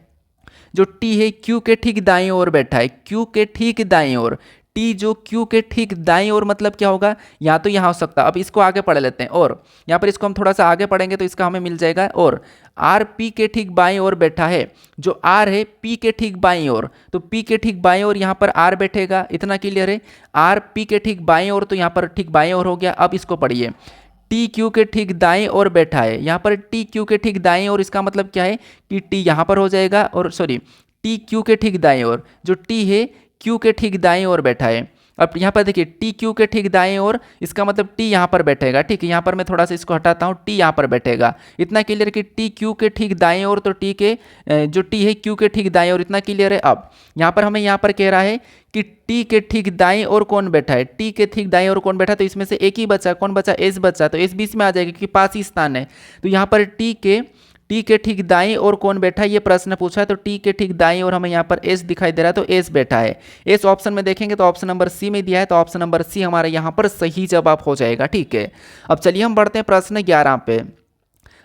जो T है Q के ठीक दाएं ओर बैठा है, Q के ठीक दाएं ओर, T जो Q के ठीक दाईं ओर मतलब क्या होगा, या तो यहाँ हो सकता है। अब इसको आगे पढ़ लेते हैं, और यहाँ पर इसको हम थोड़ा सा आगे पढ़ेंगे तो इसका हमें मिल जाएगा। और R P के ठीक बाईं ओर बैठा है, जो R है P के ठीक बाईं ओर, तो P के ठीक बाईं ओर यहाँ पर R बैठेगा, इतना क्लियर है। R P के ठीक बाईं ओर, तो यहाँ पर ठीक बाईं ओर हो गया। अब इसको पढ़िए, T Q के ठीक दाएं ओर बैठा है, यहाँ पर T Q के ठीक दाएं ओर, इसका मतलब क्या है कि T यहाँ पर हो जाएगा, और सॉरी T Q के ठीक दाएं ओर, जो T है Q के ठीक दाएं ओर बैठा है। अब यहाँ पर देखिए T Q के ठीक दाएं ओर, इसका मतलब T यहाँ पर बैठेगा। ठीक है, यहाँ पर मैं थोड़ा सा इसको हटाता हूँ, T यहाँ पर बैठेगा, इतना क्लियर कि T Q के ठीक दाएं ओर, तो T के जो T है Q के ठीक दाएं ओर, इतना क्लियर है। अब यहाँ पर हमें यहाँ पर कह रहा है कि T के ठीक दाएं ओर कौन बैठा है, T के ठीक दाएं ओर कौन बैठा, तो इसमें से एक ही बचा, कौन बचा, S बचा, तो S बीच में आ जाएगा क्योंकि पास ही स्थान है। तो यहाँ पर T के ठीक दाएं ओर कौन बैठा है, ये प्रश्न पूछा है, तो T के ठीक दाएं ओर हमें यहाँ पर S दिखाई दे रहा है, तो S बैठा है। S ऑप्शन में देखेंगे तो ऑप्शन नंबर C में दिया है, तो ऑप्शन नंबर C हमारा यहाँ पर सही जवाब हो जाएगा। ठीक है, अब चलिए हम बढ़ते हैं प्रश्न 11 पे।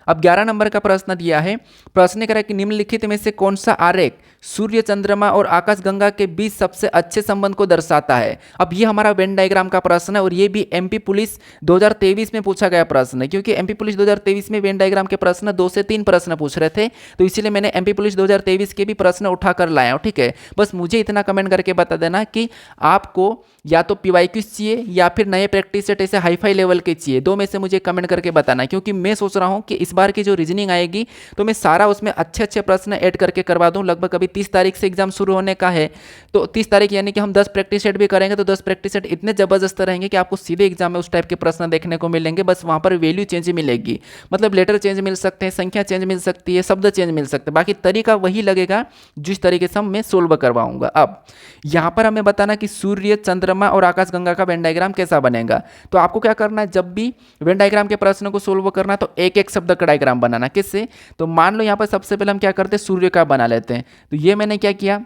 अब 11 नंबर का प्रश्न दिया है। प्रश्न कह रहा है कि निम्नलिखित में से कौन सा आरेख सूर्य, चंद्रमा और आकाशगंगा के बीच सबसे अच्छे संबंध को दर्शाता है। अब ये हमारा वेन डायग्राम का प्रश्न है, और ये भी एमपी पुलिस 2023 में पूछा गया प्रश्न है, क्योंकि एमपी पुलिस 2023 में वेन डायग्राम के प्रश्न 2 से 3 प्रश्न पूछ रहे थे, तो इसीलिए मैंने एमपी पुलिस 2023 के भी प्रश्न उठाकर लाया हूँ। ठीक है, बस मुझे इतना कमेंट करके बता देना कि आपको या तो PYQ चाहिए या फिर नए प्रैक्टिस सेट ऐसे हाईफाई लेवल के चाहिए, 2 में से मुझे कमेंट करके बताना, क्योंकि मैं सोच रहा हूँ कि इस बार की जो रीजनिंग आएगी तो मैं सारा उसमें अच्छे अच्छे प्रश्न ऐड करके करवा दूँ। लगभग अभी 30 तारीख से एग्जाम शुरू होने का है, तो 30 तारीख यानी कि हम 10 प्रैक्टिस सेट भी करेंगे, तो 10 प्रैक्टिस सेट इतने जबरदस्त रहेंगे कि आपको सीधे एग्जाम में उस टाइप के प्रश्न देखने को मिलेंगे। बस वहाँ पर वैल्यू चेंज मिलेगी, मतलब लेटर चेंज मिल सकते हैं, संख्या चेंज मिल सकती है, शब्द चेंज मिल सकते हैं, बाकी तरीका वही लगेगा जिस तरीके से मैं सोल्व करवाऊंगा। अब यहाँ पर हमें बताना कि सूर्य, चंद्रमा और आकाशगंगा का वेन डायग्राम कैसा बनेगा। तो आपको क्या करना है, जब भी वेन डायग्राम के प्रश्न को सोल्व करना तो एक एक शब्द का डायग्राम बनाना। किससे, तो मान लो यहाँ पर सबसे पहले हम क्या करते हैं, सूर्य का बना लेते हैं। तो ये मैंने क्या किया,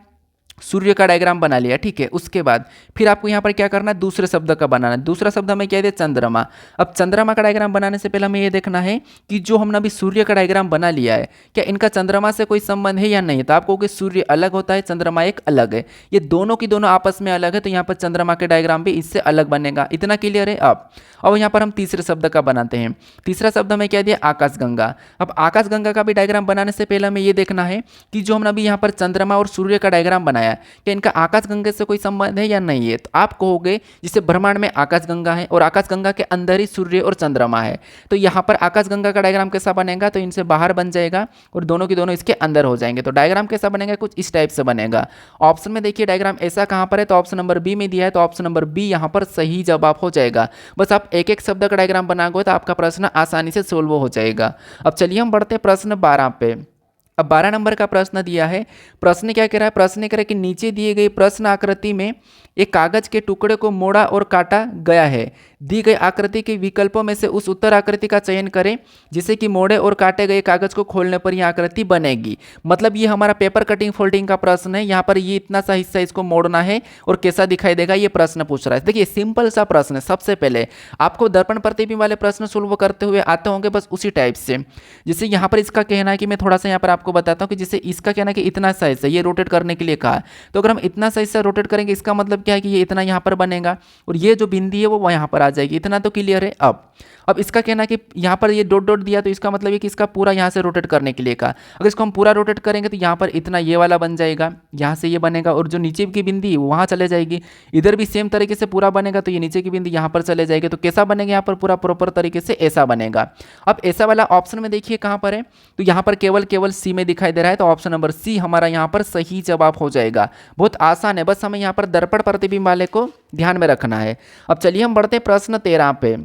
सूर्य का डायग्राम बना लिया, ठीक है। उसके बाद फिर आपको यहाँ पर क्या करना है, दूसरे शब्द का बनाना है। दूसरा शब्द हमें क्या दे, चंद्रमा। अब चंद्रमा का डायग्राम बनाने से पहले हमें ये देखना है कि जो हमने अभी सूर्य का डायग्राम बना लिया है, क्या इनका चंद्रमा से कोई संबंध है या नहीं। तो आप कहोगे सूर्य अलग होता है, चंद्रमा एक अलग है, ये दोनों की दोनों आपस में अलग है, तो यहाँ पर चंद्रमा के डायग्राम भी इससे अलग बनेगा। इतना क्लियर है। अब यहाँ पर हम तीसरे शब्द का बनाते हैं। तीसरा शब्द हमें क्या दिया, आकाशगंगा। अब आकाशगंगा का भी डायग्राम बनाने से पहले हमें ये देखना है कि जो हमने अभी यहाँ पर चंद्रमा और सूर्य का डायग्राम बनाया, क्या इनका आकाशगंगा से कोई संबंध है या नहीं है। तो आप कहोगे जिसे ब्रह्मांड में आकाशगंगा है और आकाशगंगा के अंदर ही सूर्य और चंद्रमा है, तो यहाँ पर आकाशगंगा का डायग्राम कैसा बनेगा, तो इनसे बाहर बन जाएगा और दोनों की दोनों इसके अंदर हो जाएंगे। तो डायग्राम कैसा बनेगा, कुछ इस टाइप से बनेगा। ऑप्शन में देखिए डायग्राम ऐसा कहाँ पर है, तो ऑप्शन नंबर बी में दिया है, तो ऑप्शन नंबर बी यहाँ पर सही जवाब हो जाएगा। बस आप एक एक शब्द का डायग्राम बनाओगे तो आपका प्रश्न आसानी से सोल्व हो जाएगा। अब चलिए हम बढ़ते हैं प्रश्न 12 पे। अब 12 नंबर का प्रश्न दिया है। प्रश्न क्या कह रहा है, प्रश्न कह रहा है कि नीचे दिए गए प्रश्न आकृति में एक कागज के टुकड़े को मोड़ा और काटा गया है। दी गई आकृति के विकल्पों में से उस उत्तर आकृति का चयन करें जिससे कि मोड़े और काटे गए कागज को खोलने पर यह आकृति बनेगी। मतलब ये हमारा पेपर कटिंग फोल्डिंग का प्रश्न है। यहाँ पर ये इतना सा हिस्सा इसको मोड़ना है और कैसा दिखाई देगा, ये प्रश्न पूछ रहा है। देखिए सिंपल सा प्रश्न है। सबसे पहले आपको दर्पण प्रतिबिंब वाले प्रश्न सोल्व करते हुए आते होंगे, बस उसी टाइप से। जैसे यहाँ पर इसका कहना है कि मैं थोड़ा सा यहाँ पर आपको बताता हूँ कि जैसे इसका कहना है कि इतना सा हिस्सा ये रोटेट करने के लिए कहा, तो अगर हम इतना सा हिस्सा रोटेट करेंगे इसका मतलब क्या है कि ये इतना यहाँ पर बनेगा और ये जो बिंदी है वो यहाँ पर आ जाएगी। इतना तो क्लियर है। अब इसका कहना है कि यहाँ पर ये डॉट डॉट दिया, तो इसका मतलब है कि इसका पूरा यहाँ से रोटेट करने के लिए कहा। अगर इसको हम पूरा रोटेट करेंगे तो यहाँ पर इतना ये वाला बन जाएगा, यहाँ से ये बनेगा और जो नीचे की बिंदी वो वहाँ चले जाएगी। इधर भी सेम तरीके से पूरा बनेगा, तो ये नीचे की बिंदी यहाँ पर चले जाएगी। तो कैसा बनेगा, यहाँ पर पूरा प्रॉपर तरीके से ऐसा बनेगा। अब ऐसा वाला ऑप्शन में देखिए कहाँ पर है, तो यहाँ पर केवल सी में दिखाई दे रहा है, तो ऑप्शन नंबर सी हमारा यहाँ पर सही जवाब हो जाएगा। बहुत आसान है, बस हमें यहाँ पर दर्पण प्रतिबिंब वाले को ध्यान में रखना है। अब चलिए हम बढ़ते हैं प्रश्न 13 पे।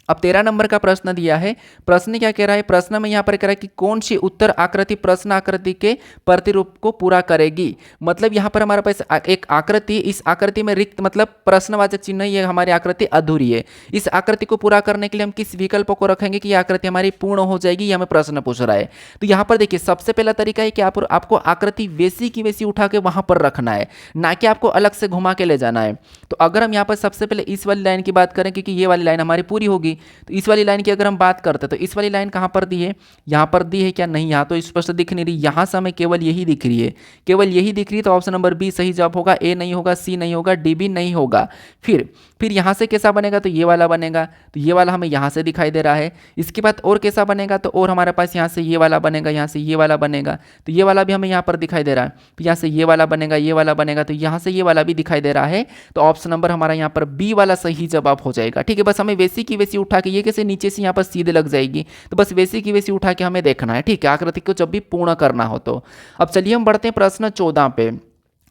अब 13 नंबर का प्रश्न दिया है। प्रश्न क्या कह रहा है, प्रश्न में यहाँ पर कह रहा है कि कौन सी उत्तर आकृति प्रश्न आकृति के प्रतिरूप को पूरा करेगी। मतलब यहाँ पर हमारे पास एक आकृति, इस आकृति में रिक्त मतलब प्रश्नवाचक चिन्ह, ये हमारी आकृति अधूरी है। इस आकृति को पूरा करने के लिए हम किस विकल्प को रखेंगे कि यह आकृति हमारी पूर्ण हो जाएगी, ये हमें प्रश्न पूछ रहा है। तो यहाँ पर देखिए सबसे पहला तरीका है कि आपको आकृति वैसी की वैसी उठा के वहाँ पर रखना है, ना कि आपको अलग से घुमा के ले जाना है। तो अगर हम यहाँ पर सबसे पहले इस वाली लाइन की बात करें, क्योंकि ये वाली लाइन हमारी पूरी होगी, तो इस वाली लाइन की अगर हम बात करते हैं तो इस वाली लाइन कहाँ पर दी है, यहाँ पर दी है क्या, नहीं, यहाँ तो स्पष्ट दिख नहीं रही, यहाँ से हमें केवल यही दिख रही है, केवल यही दिख रही है। तो ऑप्शन नंबर बी सही जवाब होगा। ए नहीं होगा, सी नहीं होगा, डी भी नहीं होगा। फिर यहाँ से कैसा बनेगा, तो ये वाला बनेगा, तो ये वाला हमें यहाँ से दिखाई दे रहा है। इसके बाद और कैसा बनेगा, तो और हमारे पास यहाँ से ये वाला बनेगा, यहाँ से ये वाला बनेगा, तो ये वाला भी हमें यहाँ पर दिखाई दे रहा है। तो यहाँ से ये वाला बनेगा, ये वाला बनेगा, तो यहाँ से ये वाला भी दिखाई दे रहा है। तो ऑप्शन नंबर हमारा यहाँ पर बी वाला सही जवाब हो जाएगा। ठीक है, बस हमें वैसी की वैसी उठा के, ये कैसे नीचे से यहाँ पर सीधे लग जाएगी, तो बस वैसी की वैसी उठा के हमें देखना है। ठीक है, आकृति को जब भी पूर्ण करना हो तो। अब चलिए हम बढ़ते हैं प्रश्न 14 पे।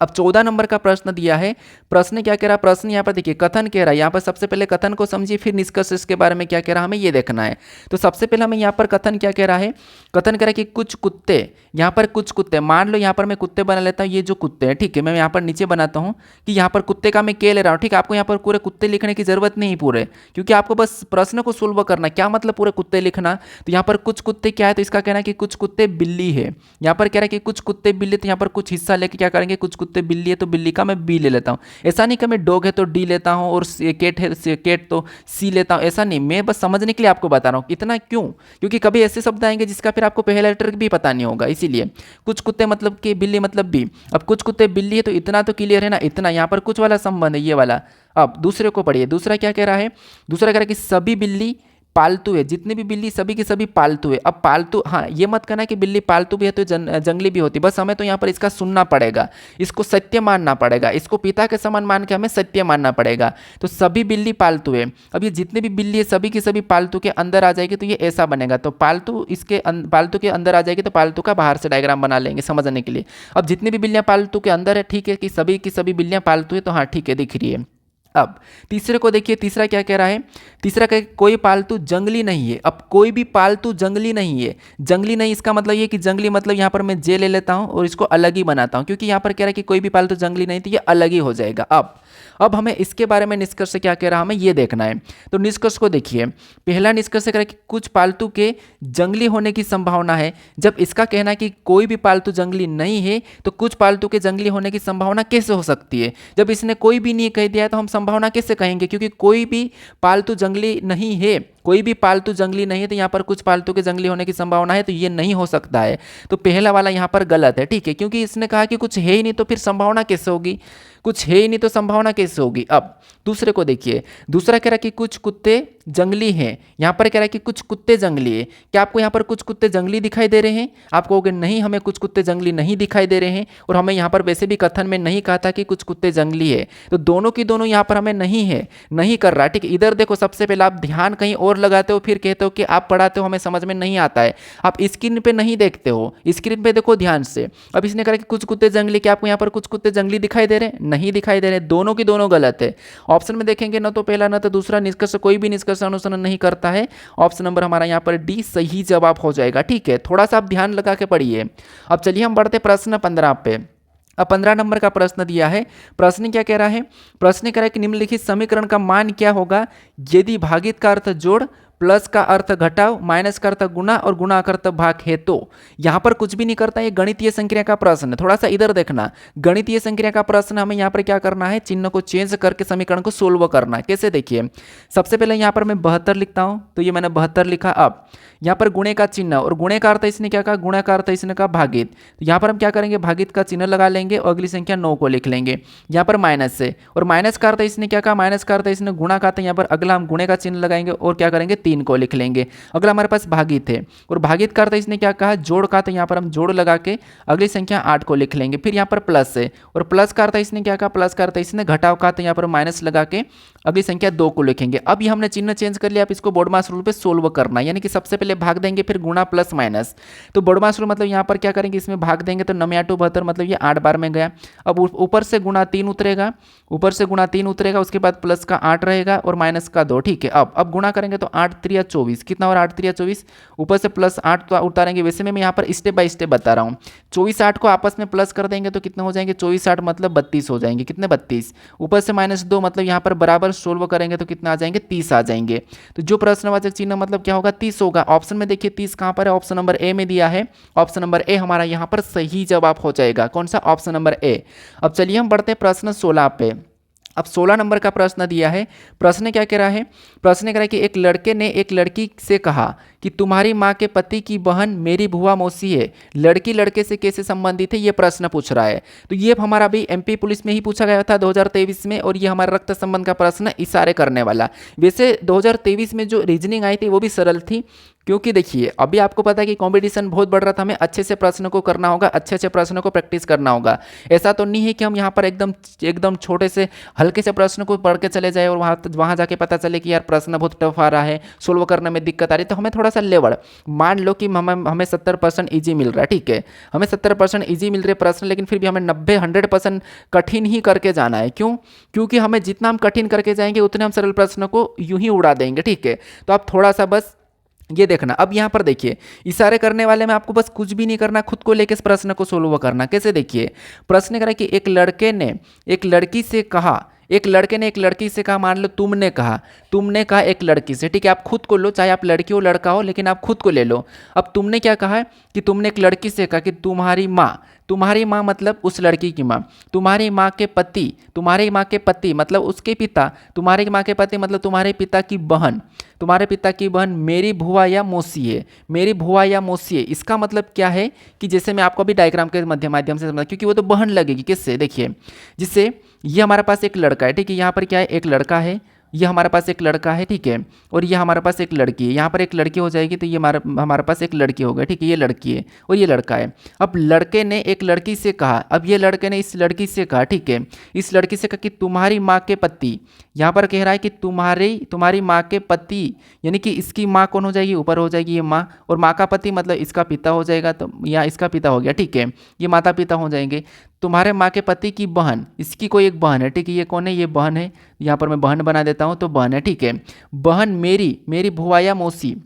अब 14 नंबर का प्रश्न दिया है। प्रश्न क्या कह रहा है, प्रश्न यहाँ पर देखिए कथन कह रहा है। यहाँ पर सबसे पहले कथन को समझिए, फिर निष्कर्ष इसके बारे में क्या कह रहा है हमें ये देखना है। तो सबसे पहले हमें यहाँ पर कथन क्या कह रहा है, कथन कह रहा है कि कुछ कुत्ते, यहाँ पर कुछ कुत्ते, मान लो यहाँ पर मैं कुत्ते बना लेता हूँ, ये जो कुत्ते हैं, ठीक है, मैं यहाँ पर नीचे बनाता हूँ कि यहाँ पर कुत्ते का मैं के ले रहा हूँ। ठीक है, आपको यहाँ पर पूरे कुत्ते लिखने की जरूरत नहीं पूरे, क्योंकि आपको बस प्रश्न को सोल्व करना। क्या मतलब पूरे कुत्ते लिखना, तो यहाँ पर कुछ कुत्ते क्या है, तो इसका कहना है कि कुछ कुत्ते बिल्ली है। यहाँ पर कह रहा है कि कुछ कुत्ते बिल्ली, तो यहाँ पर कुछ हिस्सा लेके क्या करेंगे, कुछ कुत्ते बिल्ली है तो बिल्ली का मैं बी ले लेता हूँ। ऐसा नहीं कि मैं डॉग है तो डी लेता हूँ और कैट है कैट तो सी लेता हूँ, ऐसा नहीं। मैं बस समझने के लिए आपको बता रहा हूँ। इतना क्यों, क्योंकि कभी ऐसे शब्द आएंगे जिसका फिर आपको पहला लेटर भी पता नहीं होगा, इसीलिए कुछ कुत्ते मतलब कि बिल्ली मतलब बी। अब कुछ कुत्ते बिल्ली है तो इतना तो क्लियर है ना, इतना यहाँ पर कुछ वाला संबंध है, ये वाला। अब दूसरे को पढ़िए, दूसरा क्या कह रहा है, दूसरा कह रहा है कि सभी बिल्ली पालतू है, जितनी भी बिल्ली सभी की सभी पालतू है। अब पालतू, हाँ ये मत कहना कि बिल्ली पालतू भी है तो जंगली भी होती, बस हमें तो यहाँ पर इसका सुनना पड़ेगा, इसको सत्य मानना पड़ेगा, इसको पिता के समान मान के हमें सत्य मानना पड़ेगा। तो सभी बिल्ली पालतू है। अब ये जितने भी बिल्ली है सभी की सभी पालतू के अंदर आ जाएगी, तो ये ऐसा बनेगा। तो पालतू पालतू के अंदर आ जाएगी, तो पालतू का बाहर से डायग्राम बना लेंगे समझने के लिए। अब जितनी भी बिल्लियाँ पालतू के अंदर है, ठीक है, कि सभी की सभी बिल्लियाँ पालतू है, तो हाँ ठीक है दिख रही है। अब तीसरे को देखिए, तीसरा क्या कह रहा है, तीसरा कह कोई पालतू जंगली नहीं है। अब कोई भी पालतू जंगली नहीं है, जंगली नहीं इसका मतलब ये कि जंगली मतलब यहाँ पर मैं जे ले लेता हूँ और इसको अलग ही बनाता हूँ, क्योंकि यहाँ पर कह रहा है कि कोई भी पालतू जंगली नहीं, तो ये अलग ही हो जाएगा। अब हमें इसके बारे में निष्कर्ष क्या कह रहा है हमें ये देखना है। तो निष्कर्ष को देखिए, पहला निष्कर्ष कह रहा है कि कुछ पालतू के जंगली होने की संभावना है। जब इसका कहना है कि कोई भी पालतू जंगली नहीं है, तो कुछ पालतू के जंगली होने की संभावना कैसे हो सकती है। जब इसने कोई भी नहीं कह दिया है तो हम संभावना कैसे कहेंगे, क्योंकि कोई भी पालतू जंगली नहीं है, कोई भी पालतू जंगली नहीं है, तो यहाँ पर कुछ पालतू के जंगली होने की संभावना है, तो ये नहीं हो सकता है। तो पहला वाला यहाँ पर गलत है, ठीक है, क्योंकि इसने कहा कि कुछ है ही नहीं, तो फिर संभावना कैसे होगी, कुछ है ही नहीं तो संभावना कैसे होगी। अब दूसरे को देखिए, दूसरा कह रहा है कि कुछ कुत्ते जंगली हैं, यहाँ पर कह रहा है कि कुछ कुत्ते जंगली है। क्या आपको यहाँ पर कुछ कुत्ते जंगली दिखाई दे रहे हैं? आप कहोगे नहीं, हमें कुछ कुत्ते जंगली नहीं दिखाई दे रहे हैं, और हमें यहाँ पर वैसे भी कथन में नहीं कहा था कि कुछ कुत्ते जंगली है, तो दोनों की दोनों यहाँ पर हमें नहीं है, नहीं कर रहा, ठीक है। इधर देखो, सबसे पहले आप ध्यान कहीं और लगाते हो, फिर कहते हो कि आप पढ़ाते हो हमें समझ में नहीं आता है, आप स्क्रीन पे नहीं देखते हो, स्क्रीन पे देखो ध्यान से। अब इसने कहा कि कुछ कुत्ते जंगली, क्या आपको यहाँ पर कुछ कुत्ते जंगली दिखाई दे रहे हैं? नहीं दिखाई दे रहे, दोनों की दोनों गलत है। ऑप्शन में देखेंगे ना तो पहला ना तो दूसरा निष्कर्ष, कोई भी निष्कर्ष अनुसरण नहीं करता है। ऑप्शन नंबर हमारा यहाँ पर डी सही जवाब हो जाएगा, ठीक है। थोड़ा सा आप ध्यान लगा के पढ़िए। अब चलिए हम बढ़ते प्रश्न 15 पे। अब 15 नंबर का प्रश्न दिया है। प्रश्न क्या कह रहा है? प्रश्न कह रहा है कि निम्नलिखित समीकरण का मान क्या होगा यदि भागित का अर्थ जोड़, प्लस का अर्थ घटाव, माइनस का अर्थ गुना और गुणा का अर्थ भाग है। तो यहाँ पर कुछ भी नहीं करता, ये गणितीय संक्रिया का प्रश्न है। थोड़ा सा इधर देखना, गणितीय संक्रिया का प्रश्न, हमें यहाँ पर क्या करना है, चिन्ह को चेंज करके समीकरण को सोल्व करना है। कैसे देखिए, सबसे पहले यहाँ पर मैं 72 लिखता हूँ, तो ये मैंने 72 लिखा। अब यहाँ पर गुणे का चिन्ह, और गुणे का अर्थ इसने क्या कहा, गुणा का अर्थ इसने कहा भागित, तो यहाँ पर हम क्या करेंगे, भागित का चिन्ह लगा लेंगे और अगली संख्या 9 को लिख लेंगे। यहाँ पर माइनस से, और माइनस का अर्थ इसने क्या कहा, माइनस का अर्थ इसने गुणा का, तो यहाँ पर अगला हम गुणे का चिन्ह लगाएंगे और क्या करेंगे, 3 को लिख लेंगे। अगला हमारे पास भागित है, और भागित का अर्थ इसने क्या कहा, जोड़ का, तो यहाँ पर हम जोड़ लगा के अगली संख्या 8 को लिख लेंगे। फिर यहाँ पर प्लस है, और प्लस का अर्थ इसने क्या कहा, प्लस का अर्थ इसने घटाव का, तो यहाँ पर माइनस लगा के अगली संख्या 2 को लिखेंगे। अब ये हमने चिन्ह चेंज कर लिया, आप इसको बोर्डमास रूल पे सोल्व करना है, यानी कि सबसे पहले भाग देंगे, फिर गुणा प्लस माइनस। तो बोर्डमास रूल मतलब यहाँ पर क्या करेंगे, इसमें भाग देंगे तो 9 8 72, मतलब ये 8 बार में गया। अब ऊपर से गुणा 3 उतरेगा, ऊपर से गुणा 3 उतरेगा, उसके बाद प्लस का 8 रहेगा और माइनस का 2, ठीक है। अब गुणा करेंगे तो 8 3 24, कितना और 8 3 24, ऊपर से प्लस 8 तो उतारेंगे। वैसे में मैं यहाँ पर स्टेप बाय स्टेप बता रहा हूँ। 24 8 को आपस में प्लस कर देंगे तो कितने हो जाएंगे, 24 8 मतलब 32 हो जाएंगे, कितने 32, ऊपर से माइनस 2 मतलब यहाँ पर बराबर सोल्व करेंगे तो कितना आ जाएंगे, 30 आ जाएंगे। तो जो प्रश्नवाचक चिन्ह मतलब क्या होगा, 30 होगा। ऑप्शन में देखिए 30 कहाँ पर है, ऑप्शन नंबर ए में दिया है। ऑप्शन नंबर ए हमारा यहाँ पर सही जवाब हो जाएगा। कौन सा, ऑप्शन नंबर ए। अब चलिए हम बढ़ते हैं प्रश्न 16 पे। अब 16 नंबर का प्रश्न दिया है। प्रश्न क्या कह रहा है, प्रश्न कह रहा है कि एक लड़के ने एक लड़की से कहा कि तुम्हारी माँ के पति की बहन मेरी भुआ मौसी है, लड़की लड़के से कैसे संबंधित है, ये प्रश्न पूछ रहा है। तो ये हमारा भी एमपी पुलिस में ही पूछा गया था 2023 में, और ये हमारा रक्त संबंध का प्रश्न इशारे करने वाला। वैसे 2023 में जो रीजनिंग आई थी वो भी सरल थी, क्योंकि देखिए अभी आपको पता है कि कंपटीशन बहुत बढ़ रहा था, हमें अच्छे से प्रश्न को करना होगा, अच्छे अच्छे प्रश्नों को प्रैक्टिस करना होगा। ऐसा तो नहीं है कि हम यहाँ पर एकदम छोटे से हल्के से प्रश्न को पढ़ के चले जाए और वहाँ जाके पता चले कि यार प्रश्न बहुत टफ आ रहा है, सोल्व करने में दिक्कत आ रही है। तो हमें थोड़ा सा लेवल, मान लो कि हमें 70% ईजी मिल रहा है, ठीक है, हमें 70% ईजी मिल रहे प्रश्न, लेकिन फिर भी हमें 90-100% कठिन ही करके जाना है। क्यों? क्योंकि हमें जितना हम कठिन करके जाएंगे उतने हम सरल प्रश्नों को यूं ही उड़ा देंगे, ठीक है। तो आप थोड़ा सा बस ये देखना। अब यहाँ पर देखिए, इशारे करने वाले में आपको बस कुछ भी नहीं करना, खुद को लेकर इस प्रश्न को सोल्व करना। कैसे देखिए, प्रश्न करा कि एक लड़के ने एक लड़की से कहा, एक लड़के ने एक लड़की से कहा, मान लो तुमने कहा एक लड़की से, ठीक है, आप खुद को लो, चाहे आप लड़की हो लड़का हो, लेकिन आप खुद को ले लो। अब तुमने क्या कहा है कि तुमने एक लड़की से कहा कि तुम्हारी माँ मतलब उस लड़की की माँ, तुम्हारी माँ के पति मतलब उसके पिता, तुम्हारी माँ के पति मतलब तुम्हारे पिता की बहन मेरी भुआ या मौसी है। इसका मतलब क्या है कि जैसे मैं आपको अभी डायग्राम के माध्यम से समझा, क्योंकि वो तो बहन लगेगी। किससे, देखिए, जिससे ये हमारे पास एक लड़का है, ठीक है, यहाँ पर क्या है, एक लड़का है, ये हमारे पास एक लड़का है, ठीक है, और ये हमारे पास एक लड़की है। यहाँ पर एक लड़की हो जाएगी तो ये हमारे पास एक लड़की होगा, ठीक है, ये लड़की है और ये लड़का है। अब लड़के ने एक लड़की से कहा, अब ये लड़के ने इस लड़की से कहा, ठीक है, इस लड़की से कहा कि तुम्हारी माँ के पति, यहाँ पर कह रहा है कि तुम्हारी माँ के पति, यानी कि इसकी माँ कौन हो जाएगी, ऊपर हो जाएगी ये माँ, और माँ का पति मतलब इसका पिता हो जाएगा, तो यहाँ इसका पिता हो गया, ठीक है, ये माता पिता हो जाएंगे। तुम्हारे माँ के पति की बहन, इसकी कोई एक बहन है, ठीक है, ये कौन है, ये बहन है, यहाँ पर मैं बहन बना देता हूँ, तो बहन है, ठीक है। बहन मेरी, मेरी भुआ या मौसी,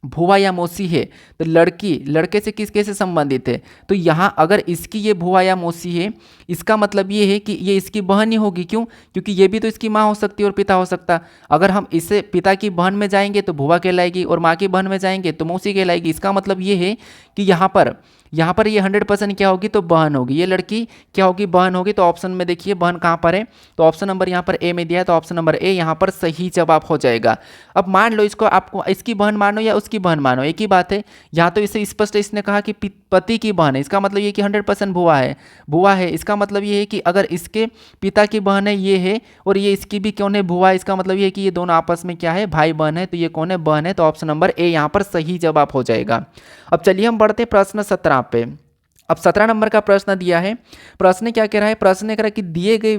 भुआ या मौसी है, तो लड़की लड़के से किसके से संबंधित है, तो यहाँ अगर इसकी ये भुआ या मौसी है, इसका मतलब ये है कि ये इसकी बहन ही होगी। क्यों? क्योंकि ये भी तो इसकी माँ हो सकती है और पिता हो सकता। अगर हम इसे पिता की बहन में जाएंगे तो भुआ कहलाएगी, और माँ की बहन में जाएंगे तो मौसी कहलाएगी। इसका मतलब ये है कि यहाँ पर ये 100% क्या होगी, तो बहन होगी, ये लड़की क्या होगी, बहन होगी। तो ऑप्शन में देखिए बहन कहाँ पर है, तो ऑप्शन नंबर यहाँ पर ए में दिया है, तो ऑप्शन नंबर ए यहाँ पर सही जवाब हो जाएगा। अब मान लो इसको, आपको इसकी बहन मानो या उसकी बहन मानो, एक ही बात है। यहाँ तो इसे स्पष्ट इसने कहा कि पति की बहन है, इसका मतलब ये कि 100% भुआ है, भुआ है। इसका मतलब ये है कि अगर इसके पिता की बहन है ये है, और ये इसकी भी कौन है, भुआ है, इसका मतलब ये है कि ये दोनों आपस में क्या है, भाई बहन है। तो ये कौन है, बहन है। तो ऑप्शन नंबर ए यहाँ पर सही जवाब हो जाएगा। अब चलिए हम बढ़ते प्रश्न 17 पे। अब 17 नंबर का प्रश्न दिया है। प्रश्न क्या कह रहा है, प्रश्न कह रहा है कि दिए गए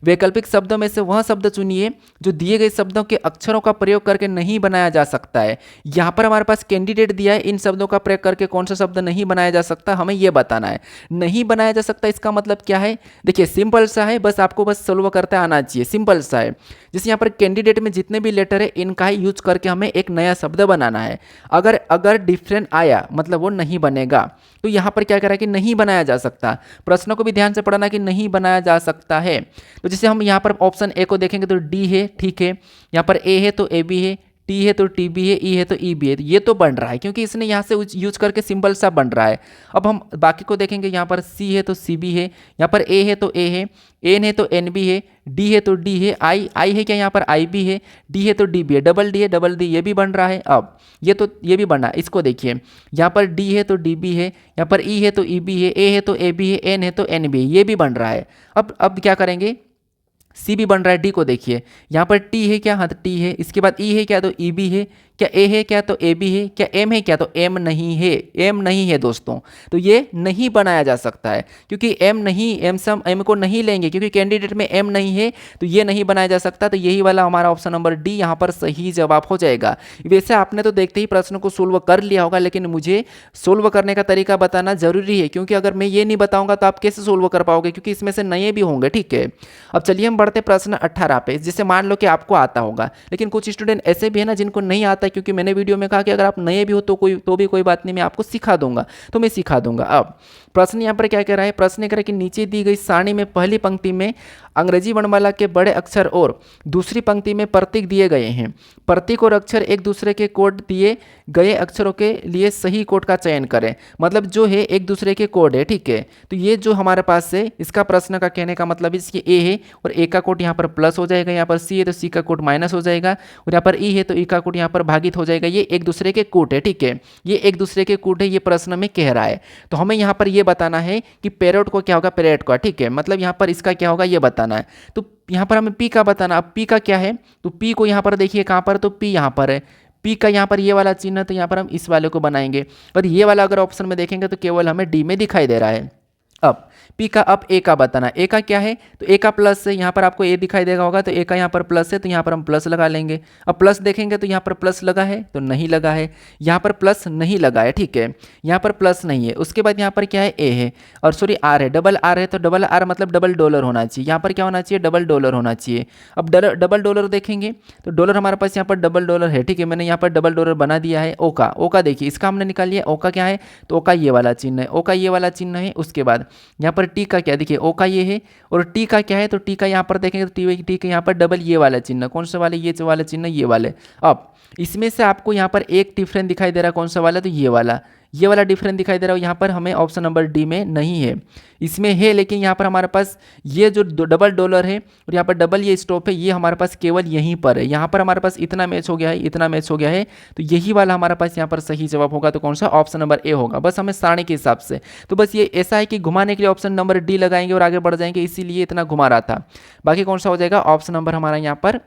वैकल्पिक शब्दों में से वह शब्द चुनिए जो दिए गए शब्दों के अक्षरों का प्रयोग करके नहीं बनाया जा सकता है। यहाँ पर हमारे पास कैंडिडेट दिया है, इन शब्दों का प्रयोग करके कौन सा शब्द नहीं बनाया जा सकता, हमें यह बताना है। नहीं बनाया जा सकता इसका मतलब क्या है, देखिए सिंपल सा है, बस आपको बस सोल्व करते आना चाहिए, सिंपल सा है। जैसे यहाँ पर कैंडिडेट में जितने भी लेटर है इनका ही यूज करके हमें एक नया शब्द बनाना है। अगर डिफरेंट आया मतलब वो नहीं बनेगा। तो यहाँ पर क्या कह रहा है कि नहीं बनाया जा सकता। प्रश्नों को भी ध्यान से पढ़ना कि नहीं बनाया जा सकता है। तो जैसे हम यहाँ पर ऑप्शन ए को देखेंगे तो डी है, ठीक है, यहाँ पर ए है तो ए बी है, टी है तो टी बी है, ई है तो ई बी है। ये तो बन रहा है क्योंकि इसने यहाँ से यूज करके सिंपल सा बन रहा है। अब हम बाकी को देखेंगे, यहाँ पर सी है तो सी बी है, यहाँ पर ए है तो ए है, एन है तो एन बी है, डी है तो डी है, आई है क्या, यहाँ पर आई बी है, डी है तो डी बी है, डबल डी है डबल डी, ये भी बन रहा है। अब ये भी बन रहा है, इसको देखिए, यहाँ पर डी है तो डी बी है, यहाँ पर ई है तो ई बी है, ए है तो ए बी है, एन है तो एन बी है, ये भी बन रहा है। अब क्या करेंगे, सी भी बन रहा है। डी को देखिए, यहाँ पर टी है क्या, हाँ तो टी है, इसके बाद ई है क्या तो ई बी है, क्या ए है क्या तो ए बी है, क्या एम है क्या तो एम नहीं है, एम नहीं है दोस्तों। तो ये नहीं बनाया जा सकता है क्योंकि एम नहीं, एम को नहीं लेंगे क्योंकि कैंडिडेट में एम नहीं है, तो ये नहीं बनाया जा सकता। तो यही वाला हमारा ऑप्शन नंबर डी यहाँ पर सही जवाब हो जाएगा। वैसे आपने तो देखते ही प्रश्न को सोल्व कर लिया होगा, लेकिन मुझे सोल्व करने का तरीका बताना जरूरी है क्योंकि अगर मैं ये नहीं बताऊंगा तो आप कैसे सोल्व कर पाओगे, क्योंकि इसमें से नए भी होंगे, ठीक है। अब चलिए हम बढ़ते प्रश्न 18 पे। जिसे मान लो कि आपको आता होगा, लेकिन कुछ स्टूडेंट ऐसे भी है ना जिनको नहीं आता, क्योंकि मैंने वीडियो में कहा कि अगर आप नए भी हो तो भी कोई बात नहीं, मैं आपको सिखा दूंगा, तो मैं सिखा दूंगा। अब प्रश्न यहाँ पर क्या कह रहा है, प्रश्न कह रहा है कि नीचे दी गई सारणी में पहली पंक्ति में अंग्रेजी वर्णमाला के बड़े अक्षर और दूसरी पंक्ति में प्रतीक दिए गए हैं। प्रतीक और अक्षर एक दूसरे के कोड दिए गए अक्षरों के लिए सही कोड का चयन करें। मतलब जो है एक दूसरे के कोड है, ठीक है। तो ये जो हमारे पास है, इसका प्रश्न का कहने का मतलब इसकी ए है और ए का कोड यहाँ पर प्लस हो जाएगा, यहाँ पर सी है तो सी का कोड माइनस हो जाएगा, और यहाँ पर ई है तो ई का कोड यहाँ पर भागित हो जाएगा। ये एक दूसरे के कोड है, ठीक है, ये एक दूसरे के कोड है, ये प्रश्न में कह रहा है। तो हमें यहाँ पर ये बताना है कि पैरेट को क्या होगा, पैरेट का, ठीक है, मतलब यहाँ पर इसका क्या होगा ये बताना है। तो यहाँ पर हमें पी का बताना। अब पी का क्या है, तो पी को यहाँ पर देखिए कहाँ पर, तो पी यहाँ पर है, पी का यहाँ पर ये वाला चिन्ह है, तो यहाँ पर हम इस वाले को बनाएंगे। और ये वाला अगर ऑप्शन में देखेंगे तो केवल हमें डी में दिखाई दे रहा है। अब पी का, अब ए का बताना, ए का क्या है, तो ए का प्लस है, यहाँ पर आपको ए दिखाई देगा होगा, तो ए का यहाँ पर प्लस है, तो यहाँ पर हम प्लस लगा लेंगे। अब प्लस देखेंगे तो यहाँ पर प्लस लगा है तो नहीं लगा है, यहाँ पर प्लस नहीं लगा है, ठीक है, यहाँ पर प्लस नहीं है। उसके बाद यहाँ पर क्या है, ए है, और सॉरी आर है, डबल आर है, तो डबल आर मतलब डबल डॉलर होना चाहिए, यहाँ पर क्या होना चाहिए, डबल डॉलर होना चाहिए। अब डबल डॉलर देखेंगे तो डॉलर हमारे पास यहाँ पर डबल डॉलर है, ठीक है, मैंने यहाँ पर डबल डॉलर बना दिया है। ओ का देखिए, इसका हमने निकाल लिया, ओ का क्या है, तो ओ का ये वाला चिन्ह है, ओ का ये वाला चिन्ह है। उसके बाद यहाँ पर टी का क्या, देखिए ओ का ये है, और टी का क्या है, तो टी का यहाँ पर देखेंगे तो टी का यहाँ पर डबल ये वाला चिन्ह, कौन सा वाले, ये वाला चिन्ह, ये वाले। अब इसमें से आपको यहाँ पर एक डिफरेंस दिखाई दे रहा है, कौन सा वाला, तो ये वाला डिफरेंस दिखाई दे रहा है। यहाँ पर हमें ऑप्शन नंबर डी में नहीं है, इसमें है, लेकिन यहाँ पर हमारे पास ये जो डबल डॉलर है और यहाँ पर डबल ये स्टॉप है, ये हमारे पास केवल यहीं पर है। यहाँ पर हमारे पास इतना मैच हो गया है, इतना मैच हो गया है, तो यही वाला हमारे पास यहाँ पर सही जवाब होगा। तो कौन सा, ऑप्शन नंबर ए होगा। बस हमें सारणी के हिसाब से, तो बस ये ऐसा है कि घुमाने के लिए ऑप्शन नंबर डी लगाएंगे और आगे बढ़ जाएंगे, इसीलिए इतना घुमा रहा था। बाकी कौन सा हो जाएगा, ऑप्शन नंबर हमारा यहाँ पर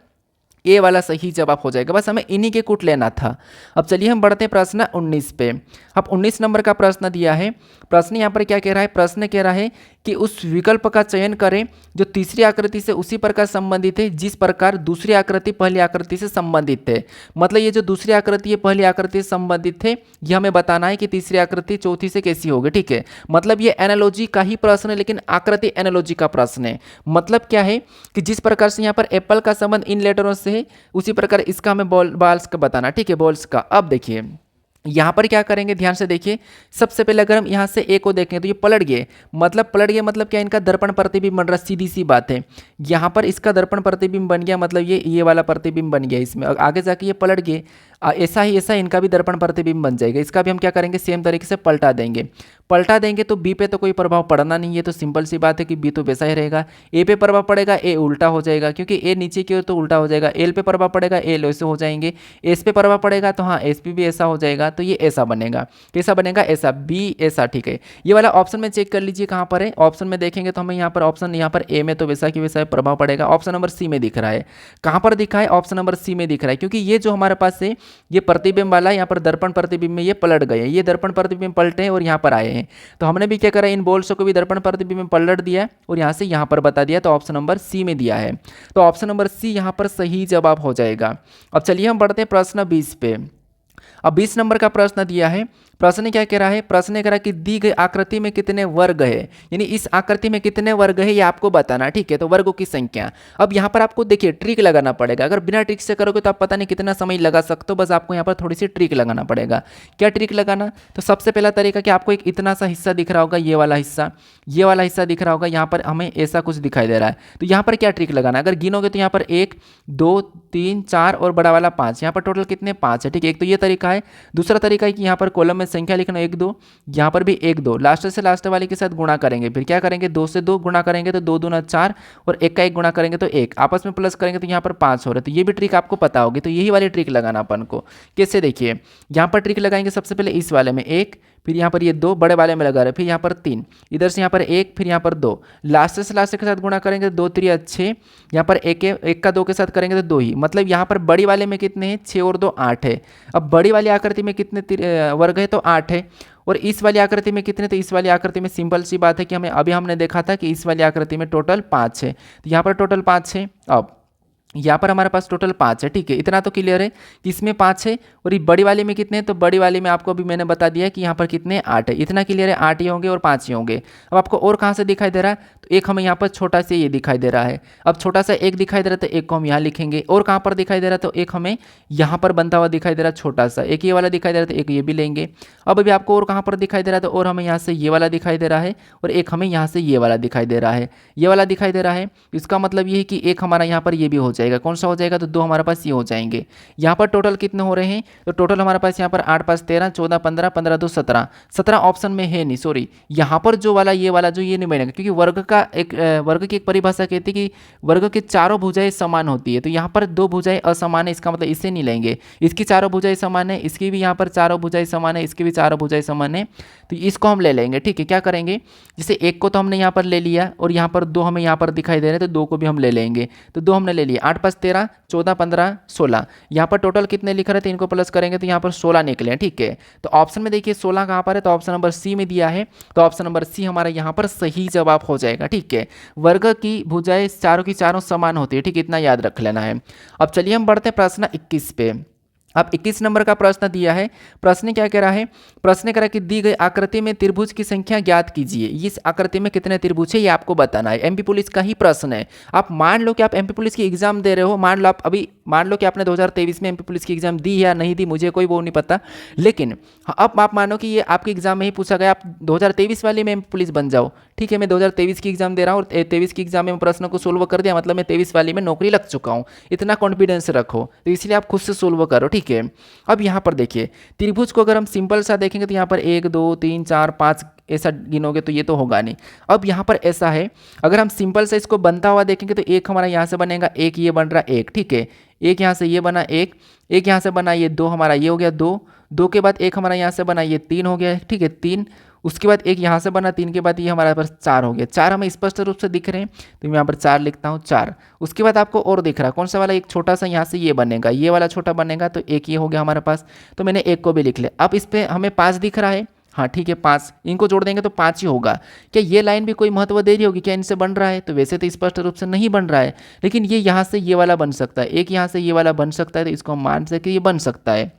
ए वाला सही जवाब हो जाएगा। बस हमें इन्हीं के कूट लेना था। अब चलिए हम बढ़ते हैं प्रश्न 19 पे। अब 19 नंबर का प्रश्न दिया है। प्रश्न यहाँ पर क्या कह रहा है? प्रश्न कह रहा है कि उस विकल्प का चयन करें जो तीसरी आकृति से उसी प्रकार संबंधित है जिस प्रकार दूसरी आकृति पहली आकृति से संबंधित है। मतलब ये जो दूसरी आकृति है पहली आकृति से संबंधित है, ये हमें बताना है कि तीसरी आकृति चौथी से कैसी होगी। ठीक है, मतलब ये एनालॉजी का ही प्रश्न है, लेकिन आकृति एनालॉजी का प्रश्न है। मतलब क्या है कि जिस प्रकार से यहाँ पर एप्पल का संबंध इन लेटरों से है, उसी प्रकार इसका हमें बॉल्स का बताना। ठीक है, बॉल्स का। अब देखिए यहाँ पर क्या करेंगे, ध्यान से देखिए। सबसे पहले अगर हम यहाँ से ए को देखें तो ये पलट गए। मतलब पलट गए मतलब क्या, इनका दर्पण प्रतिबिंब बन रहा, सीधी सी बात है। यहाँ पर इसका दर्पण प्रतिबिंब बन गया, मतलब ये वाला प्रतिबिंब बन गया इसमें। आगे जाके ये पलट गए, ऐसा ही ऐसा इनका भी दर्पण प्रतिबिंब बन जाएगा। इसका भी हम क्या करेंगे, सेम तरीके से पलटा देंगे। पलटा देंगे तो बी पे तो कोई प्रभाव पड़ना नहीं है, तो सिंपल सी बात है कि बी तो वैसा ही रहेगा। ए पे प्रभाव पड़ेगा, ए उल्टा हो जाएगा, क्योंकि ए नीचे की ओर तो उल्टा हो जाएगा। एल पे प्रभाव पड़ेगा, एल ऐसे हो जाएंगे। एस पे प्रभाव पड़ेगा तो हाँ एस पे भी ऐसा हो जाएगा, तो ये ऐसा बनेगा। कैसा बनेगा, ऐसा, बी ऐसा। ठीक है, ये वाला ऑप्शन में चेक कर लीजिए कहाँ पर है। ऑप्शन में देखेंगे तो हमें यहाँ पर ऑप्शन, यहाँ पर ए में तो वैसा की वैसा प्रभाव पड़ेगा। ऑप्शन नंबर सी में दिख रहा है। कहाँ पर दिखा है, ऑप्शन नंबर सी में दिख रहा है, क्योंकि ये जो हमारे पास है ये प्रतिबिंब वाला, यहाँ पर दर्पण प्रतिबिंब में ये पलट गए, ये दर्पण प्रतिबिंब पलटे हैं और यहाँ पर आए हैं। तो हमने भी क्या करा, इन बॉल्स को भी दर्पण प्रतिबिंब में पलट दिया और यहाँ से यहाँ पर बता दिया, तो ऑप्शन नंबर सी में दिया है। तो ऑप्शन नंबर सी यहाँ पर सही जवाब हो जाएगा। अब चलिए हम बढ़ते हैं प्रश्न 20 पे। अब 20 नंबर का प्रश्न दिया है। प्रश्न क्या कह रहा है, प्रश्न कह रहा है कि दी गई आकृति में कितने वर्ग है, यानी इस आकृति में कितने वर्ग है ये आपको बताना। ठीक है, तो वर्गों की संख्या। अब यहाँ पर आपको देखिए ट्रिक लगाना पड़ेगा। अगर बिना ट्रिक से करोगे तो आप पता नहीं कितना समय लगा सकते हो, बस आपको यहाँ पर थोड़ी सी ट्रिक लगाना पड़ेगा। क्या ट्रिक लगाना, तो सबसे पहला तरीका कि आपको एक इतना सा हिस्सा दिख रहा होगा, ये वाला हिस्सा, ये वाला हिस्सा दिख रहा होगा, यहाँ पर हमें ऐसा कुछ दिखाई दे रहा है। तो यहाँ पर क्या ट्रिक लगाना, अगर गिनोगे तो यहाँ पर 1 2 3 4 और बड़ा वाला 5, यहाँ पर टोटल कितने 5 है। ठीक है, एक तो ये तरीका है। दूसरा तरीका है कि यहाँ पर कॉलम में संख्या लिखना 1 2, यहाँ पर भी 1 2, लास्ट से लास्ट वाले के साथ गुणा करेंगे। फिर क्या करेंगे, 2 से 2 गुणा करेंगे तो 2 दूना 4 और 1 का 1 गुणा करेंगे तो 1, आपस में प्लस करेंगे तो यहाँ पर 5 हो रहा है। तो ये भी ट्रिक आपको पता होगी। तो यही वाली ट्रिक लगाना अपन को। कैसे, देखिए यहाँ पर ट्रिक लगाएंगे। सबसे पहले इस वाले में 1, फिर यहाँ पर ये 2 बड़े वाले में लगा रहे, फिर यहाँ पर 3, इधर से यहाँ पर 1, फिर यहाँ पर 2, लास्ट से लास्ट के साथ गुणा करेंगे 2 3 6, यहाँ पर 1 का 2 के साथ करेंगे तो 2 ही। मतलब यहाँ पर बड़ी वाले में कितने हैं, 6 और 2 8 है। अब बड़ी वाली आकृति में कितने वर्ग है, तो 8 है। और इस वाली आकृति में कितने, तो इस वाली आकृति में सिंपल सी बात है कि हमें अभी हमने देखा था कि इस वाली आकृति में टोटल 5 है, तो यहाँ पर टोटल 5 है। अब यहाँ पर हमारे पास टोटल 5 है। ठीक है, इतना तो क्लियर है कि इसमें 5 है। और ये बड़ी वाले में कितने, तो बड़ी वाले में आपको अभी मैंने बता दिया कि यहाँ पर कितने 8 है। इतना क्लियर है, 8 ही होंगे और 5 ही होंगे। अब आपको और कहाँ से दिखाई दे रहा है, तो एक हमें यहाँ पर छोटा सा ये दिखाई दे रहा है। अब छोटा सा एक दिखाई दे रहा है तो एक को हम यहाँ लिखेंगे। और कहाँ पर दिखाई दे रहा है, तो एक हमें यहाँ पर बनता हुआ दिखाई दे रहा है छोटा सा, एक ये वाला दिखाई दे रहा है तो एक ये भी लेंगे। अब अभी आपको और कहाँ पर दिखाई दे रहा है, तो और हमें यहाँ से ये वाला दिखाई दे रहा है और एक हमें यहाँ से ये वाला दिखाई दे रहा है, ये वाला दिखाई दे रहा है। इसका मतलब ये है कि एक हमारा यहाँ पर ये भी हो जाएगा। कौन सा हो जाएगा, तो 2 हमारे पास ये हो जाएंगे। यहाँ पर टोटल कितने हो रहे हैं, तो टोटल हमारे पास यहाँ पर 8 5 13 14 15 15 2 17, 17 ऑप्शन में है नहीं, सॉरी। यहाँ पर जो वाला ये वाला जो ये नहीं बनेगा, क्योंकि वर्ग की एक परिभाषा कहती है कि वर्ग की चारों भुजाएं समान होती है। तो यहाँ पर 2 भुजाएं असमान है, इसका मतलब इसे नहीं लेंगे। इसकी चारों भुजाएं समान है, इसकी भी यहाँ पर चारों भुजाएं समान है, इसकी भी चारों भुजाएं समान है, तो इसको हम ले लेंगे। ठीक है, क्या करेंगे, जैसे एक को तो हमने यहाँ पर ले लिया और यहाँ पर 2 हमें यहाँ पर दिखाई दे रहे हैं, तो 2 को भी हम ले लेंगे। तो 2 हमने ले लिया, 8 5 13 14 15 16, यहाँ पर टोटल कितने लिख रहे थे, इनको प्लस करेंगे तो यहाँ पर 16 निकले। ठीक है, तो ऑप्शन में देखिए 16 कहाँ पर है, तो ऑप्शन नंबर सी में दिया है। तो ऑप्शन नंबर सी हमारा यहाँ पर सही जवाब हो जाएगा। ठीक है, वर्ग की भुजाएं चारों की चारों समान होती है। ठीक, इतना याद रख लेना है। अब चलिए हम बढ़ते हैं प्रश्न 21 पे। अब 21 नंबर का प्रश्न दिया है। प्रश्न क्या कह रहा है, प्रश्न कह रहा है कि दी गई आकृति में त्रिभुज की संख्या ज्ञात कीजिए। इस आकृति में कितने त्रिभुज है ये आपको बताना है। एमपी पुलिस का ही प्रश्न है। आप मान लो कि आप एमपी पुलिस की एग्जाम दे रहे हो, मान लो कि आपने 2023 में एमपी पुलिस की एग्जाम दी या नहीं दी, मुझे कोई वो नहीं पता, लेकिन अब आप मानो कि ये आपके एग्जाम में ही पूछा गया, आप 2023 वाले में एमपी पुलिस बन जाओ। ठीक है, मैं 2023 की एग्जाम दे रहा हूँ और 23 की एग्जाम में प्रश्न को सोल्व कर दिया, मतलब मैं 23 वाले में नौकरी लग चुका हूँ। इतना कॉन्फिडेंस रखो, तो इसलिए आप खुद से सोल्व करो। ठीक है, अब यहाँ पर देखिए त्रिभुज को अगर हम सिंपल सा देखेंगे तो यहाँ पर 1 2 3 4 5 ऐसा गिनोगे तो ये तो होगा नहीं। अब यहाँ पर ऐसा है, अगर हम सिंपल से इसको बनता हुआ देखेंगे तो एक हमारा यहाँ से बनेगा, एक ये बन रहा है एक। ठीक है, एक यहाँ से ये बना एक यहाँ से बना ये 2, हमारा ये हो गया 2 के बाद एक हमारा यहाँ से बना ये 3 हो गया। ठीक है, 3, उसके बाद एक यहाँ से बना 3 के बाद ये हमारे पास 4 हो गया। 4 हमें स्पष्ट रूप से दिख रहे हैं तो मैं यहाँ पर 4 लिखता हूँ 4। उसके बाद आपको और दिख रहा है कौन सा वाला, एक छोटा सा यहाँ से ये बनेगा, ये वाला छोटा बनेगा तो एक ये हो गया हमारे पास, तो मैंने एक को भी लिख लिया। अब इस पर हमें 5 दिख रहा है, हाँ ठीक है 5, इनको जोड़ देंगे तो 5 ही होगा। क्या ये लाइन भी कोई महत्व दे रही होगी, क्या इनसे बन रहा है? तो वैसे तो स्पष्ट रूप से नहीं बन रहा है, लेकिन ये यहाँ से ये वाला बन सकता है, एक यहाँ से ये वाला बन सकता है, तो इसको हम मान सके ये बन सकता है।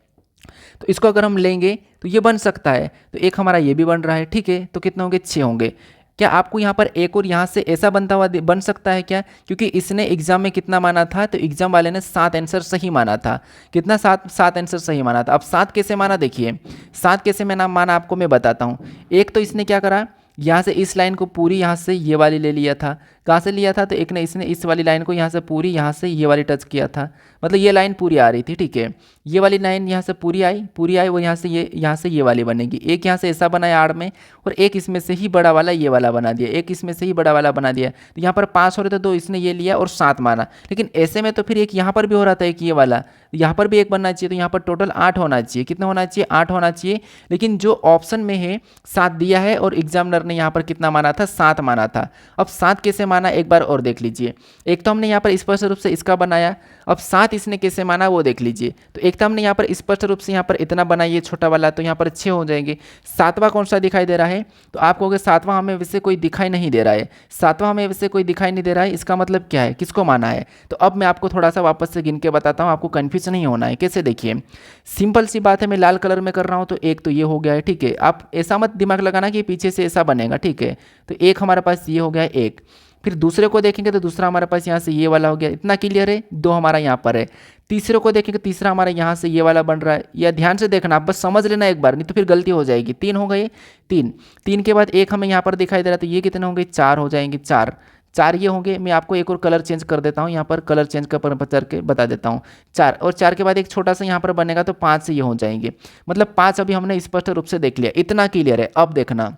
तो इसको अगर हम लेंगे तो ये बन सकता है, तो एक हमारा ये भी बन रहा है, ठीक है। तो कितने होंगे, 6 होंगे। क्या आपको यहाँ पर एक और यहाँ से ऐसा बनता हुआ बन सकता है क्या? क्योंकि इसने एग्जाम में कितना माना था, तो एग्जाम वाले ने 7 आंसर सही माना था। कितना, 7 आंसर सही माना था। अब 7 कैसे माना देखिए, 7 कैसे माना आपको मैं बताता हूँ। एक तो इसने क्या करा, यहाँ से इस लाइन को पूरी यहाँ से ये वाली ले लिया था। कहाँ से लिया था, तो एक ने इसने इस वाली लाइन को यहाँ से पूरी यहाँ से ये वाली टच किया था, मतलब ये लाइन पूरी आ रही थी, ठीक है। ये वाली लाइन यहाँ से पूरी आई, वो यहाँ से ये वाली बनेगी। एक यहाँ से ऐसा बनाया आड़ में, और एक इसमें से ही बड़ा वाला ये वाला बना दिया, एक इसमें से ही बड़ा वाला बना दिया। तो यहाँ पर 5 हो रहे थे, 2 इसने ये लिया और 7 माना। लेकिन ऐसे में तो फिर एक यहाँ पर भी हो रहा था, एक ये वाला, यहाँ पर भी एक बनना चाहिए, तो यहाँ पर टोटल 8 होना चाहिए। कितना होना चाहिए, 8 होना चाहिए। लेकिन जो ऑप्शन में है 7 दिया है, और एग्जामिनर ने यहाँ पर कितना माना था, 7 माना था। अब 7 कैसे माना एक बार और देख लीजिए। एक तो हमने यहाँ पर स्पष्ट रूप से इसका बनाया, अब 7 इसने कैसे माना वो देख लीजिए। तो एक तो हमने यहाँ पर स्पष्ट रूप से यहाँ पर इतना बनाइए छोटा वाला, तो यहाँ पर 6 हो जाएंगे। 7वां कौन सा दिखाई दे रहा है, तो आप कहोगे 7वां हमें वैसे कोई दिखाई नहीं दे रहा है, 7वां हमें वैसे कोई दिखाई नहीं दे रहा है, इसका मतलब क्या है, किसको माना है? तो अब मैं आपको थोड़ा सा वापस से गिन के बताता हूँ, आपको कन्फ्यूज नहीं होना है। कैसे देखिए, सिंपल सी बात है, मैं लाल कलर में कर रहा हूँ, तो एक तो ये हो गया है, ठीक है। आप ऐसा मत दिमाग लगाना कि पीछे से ऐसा बनेगा, ठीक है। तो एक हमारे पास ये हो गया है, एक। फिर दूसरे को देखेंगे तो दूसरा हमारे पास यहाँ से ये वाला हो गया, इतना क्लियर है। 2 हमारा यहाँ पर है। तीसरे को देखेंगे, तीसरा हमारा यहाँ से ये वाला बन रहा है। या ध्यान से देखना, आप बस समझ लेना एक बार, नहीं तो फिर गलती हो जाएगी। 3 हो गए, 3 के बाद एक हमें यहाँ पर दिखाई दे रहा है, तो ये कितने होंगे, 4 हो जाएंगे। 4 ये होंगे। मैं आपको एक और कलर चेंज कर देता हूँ, यहाँ पर कलर चेंज करके बता देता हूँ। 4 और 4 के बाद एक छोटा सा यहाँ पर बनेगा, तो 5 से ये हो जाएंगे। मतलब 5 अभी हमने स्पष्ट रूप से देख लिया, इतना क्लियर है। अब देखना,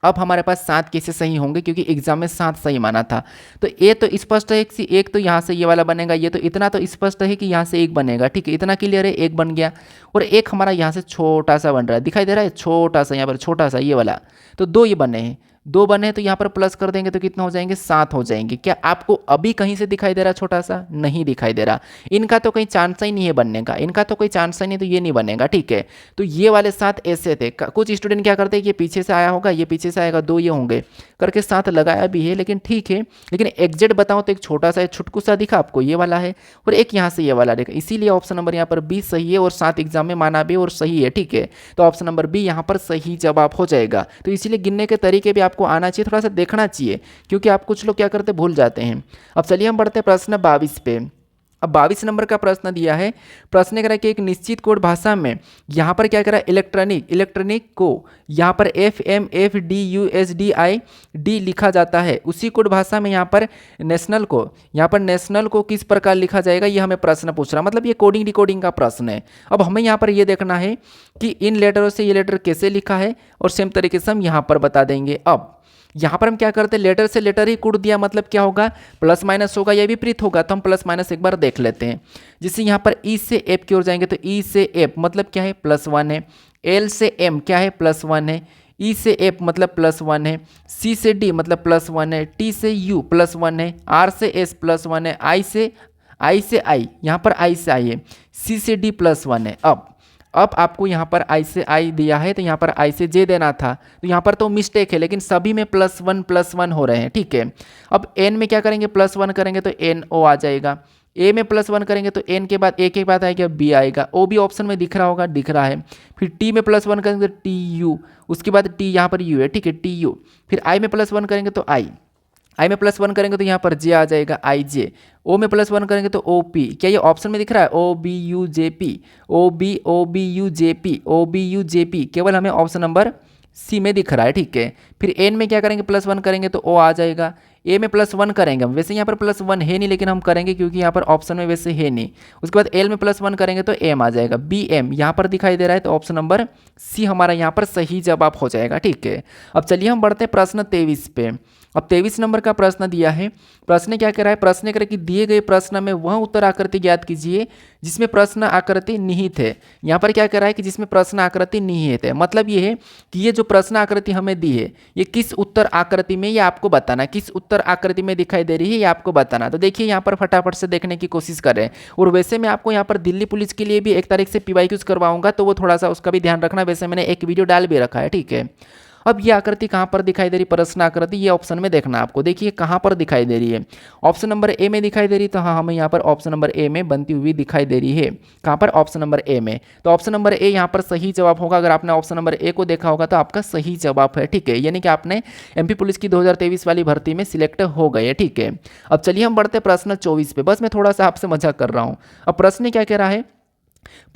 अब हमारे पास 7 कैसे सही होंगे, क्योंकि एग्जाम में 7 सही माना था। तो ये तो स्पष्ट है कि एक तो यहाँ से ये वाला बनेगा, ये तो इतना तो स्पष्ट है कि यहाँ से एक बनेगा, ठीक है, इतना क्लियर है, एक बन गया। और एक हमारा यहाँ से छोटा सा बन रहा है, दिखाई दे रहा है, छोटा सा यहाँ पर, छोटा सा ये वाला। तो 2 ये बने हैं, 2 बने हैं, तो यहाँ पर प्लस कर देंगे तो कितना हो जाएंगे, 7 हो जाएंगे। क्या आपको अभी कहीं से दिखाई दे रहा छोटा सा? नहीं दिखाई दे रहा। इनका तो कोई चांस ही नहीं है बनने का, इनका तो कोई चांस ही नहीं, तो ये नहीं बनेगा, ठीक है। तो ये वाले 7 ऐसे थे। कुछ स्टूडेंट क्या करते हैं, ये पीछे से आया होगा, ये पीछे से आएगा, 2 ये होंगे करके 7 लगाया भी है, लेकिन ठीक है। लेकिन एग्जैक्ट बताओ तो एक छोटा सा छुटकू सा दिखा आपको, ये वाला है, और एक यहाँ से ये वाला दिखा। इसीलिए ऑप्शन नंबर यहाँ पर बी सही है, और 7 एग्जाम में माना भी और सही है, ठीक है। तो ऑप्शन नंबर बी यहाँ पर सही जवाब हो जाएगा। तो इसीलिए गिनने के तरीके भी आपको आना चाहिए, थोड़ा सा देखना चाहिए, क्योंकि आप कुछ लोग क्या करते भूल जाते हैं। अब चलिए हम बढ़ते हैं प्रश्न 22 पे। अब 22 नंबर का प्रश्न दिया है। प्रश्न कह रहा है कि एक निश्चित कोड भाषा में यहाँ पर क्या करा, इलेक्ट्रॉनिक को यहाँ पर FMFDUSDID लिखा जाता है। उसी कोड भाषा में यहाँ पर नेशनल को किस प्रकार लिखा जाएगा, ये हमें प्रश्न पूछ रहा है। मतलब ये कोडिंग डिकोडिंग का प्रश्न है। अब हमें यहाँ पर ये देखना है कि इन लेटरों से ये लेटर कैसे लिखा है, और सेम तरीके से हम यहाँ पर बता देंगे। अब यहाँ पर हम क्या करते हैं, लेटर से लेटर ही कोड दिया, मतलब क्या होगा, प्लस माइनस होगा या विपरीत होगा। तो हम प्लस माइनस एक बार देख लेते हैं। जिससे यहाँ पर ई से एफ की ओर जाएंगे, तो ई से एफ मतलब क्या है, +1 है। एल से एम क्या है, +1 है। ई से एफ मतलब +1 है। सी से डी मतलब +1 है। टी से यू +1 है। आर से एस +1 है। आई से आई, यहाँ पर आई से आई है। सी से डी +1 है। अब आपको यहाँ पर आई से आई दिया है, तो यहाँ पर आई से जे देना था, तो यहाँ पर तो मिस्टेक है, लेकिन सभी में +1 हो रहे हैं, ठीक है। अब एन में क्या करेंगे, +1 करेंगे तो एन ओ आ जाएगा। ए में +1 करेंगे तो एन के बाद ए के बाद आएगा बी आएगा। ओ भी ऑप्शन में दिख रहा होगा, दिख रहा है। फिर टी में +1 करेंगे तो टी यू, उसके बाद टी यहाँ पर यू है, ठीक है, टी यू। फिर आई में +1 करेंगे तो आई में +1 करेंगे तो यहाँ पर जे आ जाएगा, आई जे। ओ में +1 करेंगे तो ओ पी, क्या ये ऑप्शन में दिख रहा है, OBUJP, OBUJP, केवल हमें ऑप्शन नंबर सी में दिख रहा है, ठीक है। फिर एन में क्या करेंगे, +1 करेंगे तो ओ आ जाएगा। ए में +1 करेंगे हम, वैसे यहाँ पर +1 है नहीं, लेकिन हम करेंगे क्योंकि यहाँ पर ऑप्शन में वैसे है नहीं। उसके बाद एल में +1 करेंगे तो एम आ जाएगा। BM यहाँ पर दिखाई दे रहा है, तो ऑप्शन नंबर सी हमारा यहाँ पर सही जवाब हो जाएगा, ठीक है। अब चलिए हम बढ़ते हैं प्रश्न 23 पे। अब 23 नंबर का प्रश्न दिया है। प्रश्न क्या कह रहा है? प्रश्न कह रहा है कि दिए गए प्रश्न में वह उत्तर आकृति ज्ञात कीजिए जिसमें प्रश्न आकृति निहित है। यहाँ पर क्या कह रहा है कि जिसमें प्रश्न आकृति निहित है, मतलब ये है कि ये जो प्रश्न आकृति हमें दी है ये किस उत्तर आकृति में, ये आपको बताना, किस उत्तर आकृति में दिखाई दे रही है ये आपको बताना। तो देखिए यहाँ पर फटाफट से देखने की कोशिश कर रहे हैं। और वैसे मैं आपको यहाँ पर दिल्ली पुलिस के लिए भी 1 तारीख से PYQs करवाऊंगा, तो वो थोड़ा सा उसका भी ध्यान रखना। वैसे मैंने एक वीडियो डाल भी रखा है, ठीक है। अब ये आकृति कहाँ पर दिखाई दे रही? प्रश्न आकृति, ये ऑप्शन में देखना आपको। देखिए कहाँ पर दिखाई दे रही है? ऑप्शन नंबर ए में दिखाई दे रही, तो हाँ हमें यहाँ पर ऑप्शन नंबर ए में बनती हुई दिखाई दे रही है। कहाँ पर? ऑप्शन नंबर ए में। तो ऑप्शन नंबर ए यहाँ पर सही जवाब होगा। अगर आपने ऑप्शन नंबर ए को देखा होगा तो आपका सही जवाब है, ठीक है। यानी कि आपने MP पुलिस की 2023 वाली भर्ती में सिलेक्ट हो गए, ठीक है। अब चलिए हम बढ़ते प्रश्न 24 पे। बस मैं थोड़ा सा आपसे मजाक कर रहा हूँ। अब प्रश्न क्या कह रहा है?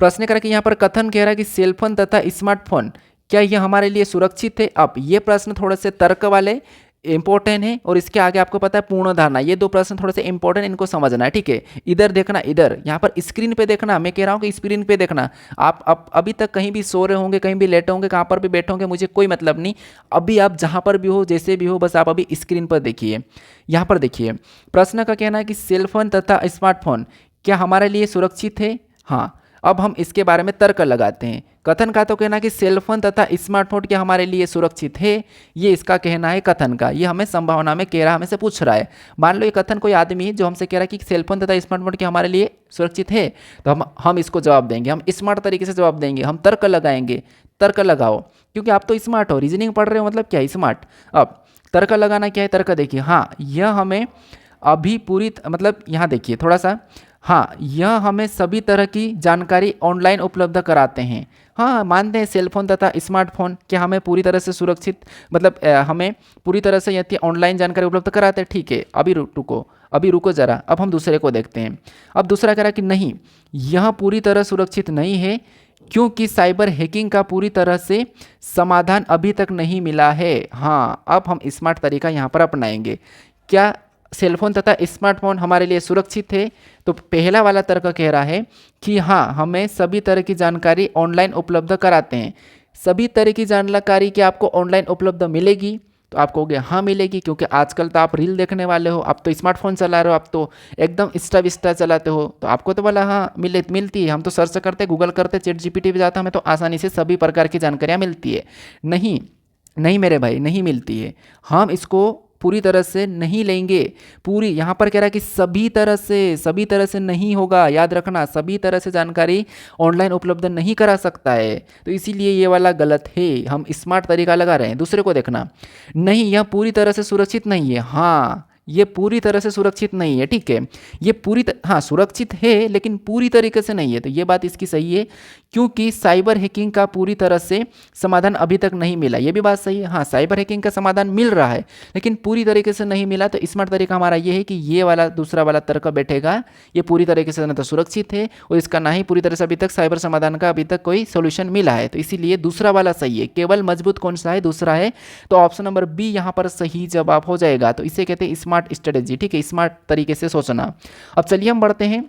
प्रश्न कह रहा है कि यहाँ पर कथन कह रहा है कि सेलफोन तथा स्मार्टफोन क्या ये हमारे लिए सुरक्षित है? अब ये प्रश्न थोड़े से तर्क वाले इंपॉर्टेंट है, और इसके आगे आपको पता है पूर्ण धारणा। ये 2 प्रश्न थोड़े से इंपॉर्टेंट, इनको समझना है, ठीक है। इधर देखना, इधर यहाँ पर स्क्रीन पे देखना। मैं कह रहा हूँ कि स्क्रीन पे देखना। आप अभी तक कहीं भी सो रहे होंगे, कहीं भी लेटे होंगे, कहाँ पर भी बैठे होंगे, मुझे कोई मतलब नहीं। अभी आप जहाँ पर भी हो, जैसे भी हो, बस आप अभी स्क्रीन पर देखिए। यहाँ पर देखिए प्रश्न का कहना है कि सेलफोन तथा स्मार्टफोन क्या हमारे लिए सुरक्षित है? हाँ, अब हम इसके बारे में तर्क लगाते हैं। कथन का तो कहना है कि सेलफोन तथा स्मार्टफोन क्या हमारे लिए सुरक्षित है, ये इसका कहना है कथन का। ये हमें संभावना में कह रहा, हमें से पूछ रहा है। मान लो ये कथन कोई आदमी है जो हमसे कह रहा है कि सेलफोन तथा स्मार्टफोन क्या हमारे लिए सुरक्षित है, तो हम इसको जवाब देंगे। हम स्मार्ट तरीके से जवाब देंगे, हम तर्क लगाएंगे। तर्क लगाओ, क्योंकि आप तो स्मार्ट हो, रीजनिंग पढ़ रहे हो, मतलब क्या है स्मार्ट। अब तर्क लगाना क्या है? तर्क देखिए, हाँ यह हमें अभी पूरी मतलब यहाँ देखिए थोड़ा सा, हाँ यह हमें सभी तरह की जानकारी ऑनलाइन उपलब्ध कराते हैं। हाँ मानते हैं सेलफोन तथा स्मार्टफोन क्या हमें पूरी तरह से सुरक्षित, मतलब हमें पूरी तरह से यदि ऑनलाइन जानकारी उपलब्ध कराते हैं, ठीक है। अभी रुको ज़रा, अब हम दूसरे को देखते हैं। अब दूसरा कह रहा है कि नहीं, यह पूरी तरह सुरक्षित नहीं है क्योंकि साइबर हैकिंग का पूरी तरह से समाधान अभी तक नहीं मिला है। हाँ, अब हम स्मार्ट तरीका यहाँ पर अपनाएंगे। क्या सेलफोन तथा स्मार्टफोन हमारे लिए सुरक्षित है? तो पहला वाला तर्क कह रहा है कि हाँ हमें सभी तरह की जानकारी ऑनलाइन उपलब्ध कराते हैं। सभी तरह की जानकारी क्या आपको ऑनलाइन उपलब्ध मिलेगी? तो आप कहोगे हाँ मिलेगी, क्योंकि आजकल तो आप रील देखने वाले हो, आप तो स्मार्टफोन चला रहे हो, आप तो एकदम इंस्टा विस्टा चलाते हो, तो आपको तो बोला हाँ मिलती है। हम तो सर्च करते, गूगल करते, ChatGPT पे जाते हैं, हमें तो आसानी से सभी प्रकार की जानकारियाँ मिलती है। नहीं मेरे भाई, नहीं मिलती है। हम इसको पूरी तरह से नहीं लेंगे। पूरी यहाँ पर कह रहा है कि सभी तरह से नहीं होगा। याद रखना, सभी तरह से जानकारी ऑनलाइन उपलब्ध नहीं करा सकता है, तो इसीलिए ये वाला गलत है। हम स्मार्ट तरीका लगा रहे हैं। दूसरे को देखना, नहीं यह पूरी तरह से सुरक्षित नहीं है। हाँ ये पूरी तरह से सुरक्षित नहीं है, ठीक है। ये हाँ सुरक्षित है लेकिन पूरी तरीके से नहीं है, तो ये बात इसकी सही है, क्योंकि साइबर हैकिंग का पूरी तरह से समाधान अभी तक नहीं मिला। ये भी बात सही है, हाँ साइबर हैकिंग का समाधान मिल रहा है लेकिन पूरी तरीके से नहीं मिला। तो स्मार्ट तरीका हमारा ये है कि ये वाला दूसरा वाला तर्क बैठेगा। ये पूरी तरीके से न तो सुरक्षित है और इसका ना ही पूरी तरह से अभी तक साइबर समाधान का अभी तक कोई सोल्यूशन मिला है, तो इसीलिए दूसरा वाला सही है। केवल मजबूत कौन सा है? दूसरा है। तो ऑप्शन नंबर बी यहाँ पर सही जवाब हो जाएगा। तो इसे कहते हैं स्मार्ट स्ट्रेटेजी, ठीक है, स्मार्ट तरीके से सोचना। अब चलिए हम बढ़ते हैं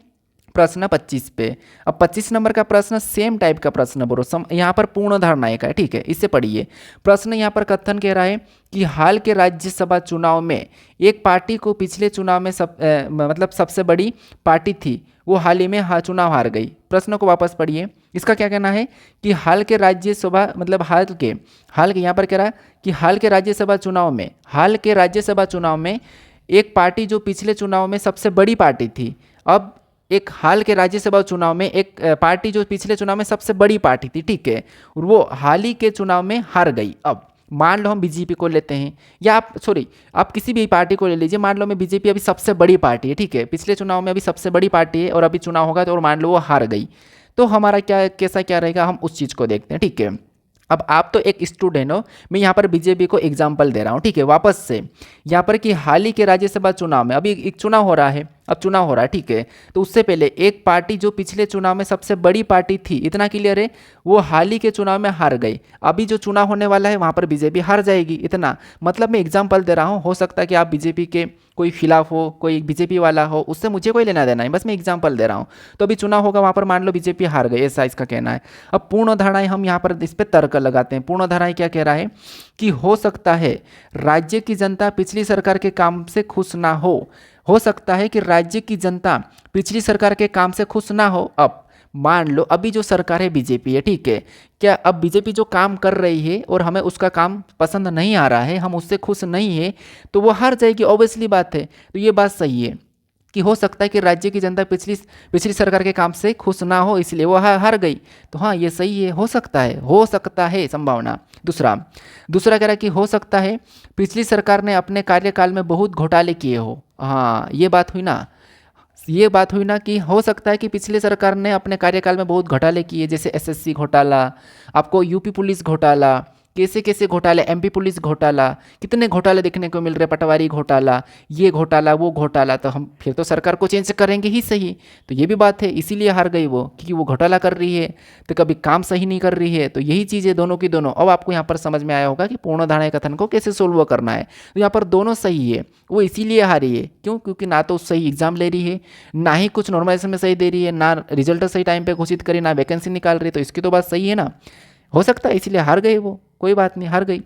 प्रश्न 25 पे। अब 25 नंबर का प्रश्न सेम टाइप का प्रश्न बोलो, यहाँ पर पूर्ण धारणा का है, ठीक है। इससे पढ़िए प्रश्न। यहाँ पर कथन कह रहा है कि हाल के राज्यसभा चुनाव में एक पार्टी को पिछले चुनाव में मतलब सबसे बड़ी पार्टी थी, वो हाल ही में चुनाव हार गई। प्रश्न को वापस पढ़िए। इसका क्या कहना है कि हाल के राज्यसभा मतलब हाल के यहाँ पर कह रहा है कि हाल के राज्यसभा चुनाव में एक पार्टी जो पिछले चुनाव में सबसे बड़ी पार्टी थी, अब एक हाल के राज्यसभा चुनाव में एक पार्टी जो पिछले चुनाव में सबसे बड़ी पार्टी थी, ठीक है, और वो हाल ही के चुनाव में हार गई। अब मान लो हम बीजेपी को लेते हैं, या आप किसी भी पार्टी को ले लीजिए। मान लो मैं बीजेपी अभी सबसे बड़ी पार्टी है, ठीक है, पिछले चुनाव में अभी सबसे बड़ी पार्टी है और अभी चुनाव होगा तो और मान लो वो हार गई, तो हमारा क्या रहेगा, हम उस चीज़ को देखते हैं, ठीक है। अब आप तो एक स्टूडेंट हो, मैं यहाँ पर बीजेपी को एग्जाम्पल दे रहा हूँ, ठीक है। वापस से यहाँ पर कि हाल ही के राज्यसभा चुनाव में अभी एक चुनाव हो रहा है, अब चुनाव हो रहा है, ठीक है। तो उससे पहले एक पार्टी जो पिछले चुनाव में सबसे बड़ी पार्टी थी, इतना क्लियर है, वो हाल ही के चुनाव में हार गई। अभी जो चुनाव होने वाला है वहाँ पर बीजेपी हार जाएगी, इतना। मतलब मैं एग्जाम्पल दे रहा हूँ, हो सकता है कि आप बीजेपी के कोई खिलाफ हो, कोई बीजेपी वाला हो, उससे मुझे कोई लेना देना है, बस मैं एग्जाम्पल दे रहा हूँ। तो अभी चुनाव होगा, वहाँ पर मान लो बीजेपी हार गई, ऐसा इसका कहना है। अब पूर्ण धारणाएं हम यहाँ पर इस पर तर्क लगाते हैं। पूर्ण धारणाएं क्या कह रहा है कि हो सकता है राज्य की जनता पिछली सरकार के काम से खुश ना हो सकता है कि राज्य की जनता पिछली सरकार के काम से खुश ना हो। अब मान लो अभी जो सरकार है बीजेपी है, ठीक है, क्या अब बीजेपी जो काम कर रही है और हमें उसका काम पसंद नहीं आ रहा है, हम उससे खुश नहीं है, तो वो हार जाएगी, ऑब्वियसली बात है। तो ये बात सही है कि हो सकता है कि राज्य की जनता पिछली सरकार के काम से खुश ना हो, इसलिए वो हार गई। तो हाँ, ये सही है, हो सकता है संभावना। दूसरा कह रहा है कि हो सकता है पिछली सरकार ने अपने कार्यकाल में बहुत घोटाले किए हो। हाँ, ये बात हुई ना कि हो सकता है कि पिछले सरकार ने अपने कार्यकाल में बहुत घोटाले किए, जैसे एसएससी घोटाला, आपको यूपी पुलिस घोटाला, कैसे कैसे घोटाले, एमपी पुलिस घोटाला, कितने घोटाले देखने को मिल रहे, पटवारी घोटाला, ये घोटाला वो घोटाला। तो हम फिर तो सरकार को चेंज करेंगे ही सही। तो ये भी बात है, इसीलिए हार गई वो, क्योंकि वो घोटाला कर रही है, तो कभी काम सही नहीं कर रही है। तो यही चीज़ें दोनों की दोनों। अब आपको यहाँ पर समझ में आया होगा कि पूर्ण धारणा कथन को कैसे सोल्व करना है। तो यहाँ पर दोनों सही है, वो इसीलिए हारी है। क्यों? क्योंकि ना तो सही एग्जाम ले रही है, ना ही कुछ नॉर्मलाइजेशन में सही दे रही है, ना रिजल्ट सही टाइम पे घोषित करी, ना वैकेंसी निकाल रही है। तो इसकी तो बात सही है ना, हो सकता है इसलिए हार गए वो, कोई बात नहीं, हार गई।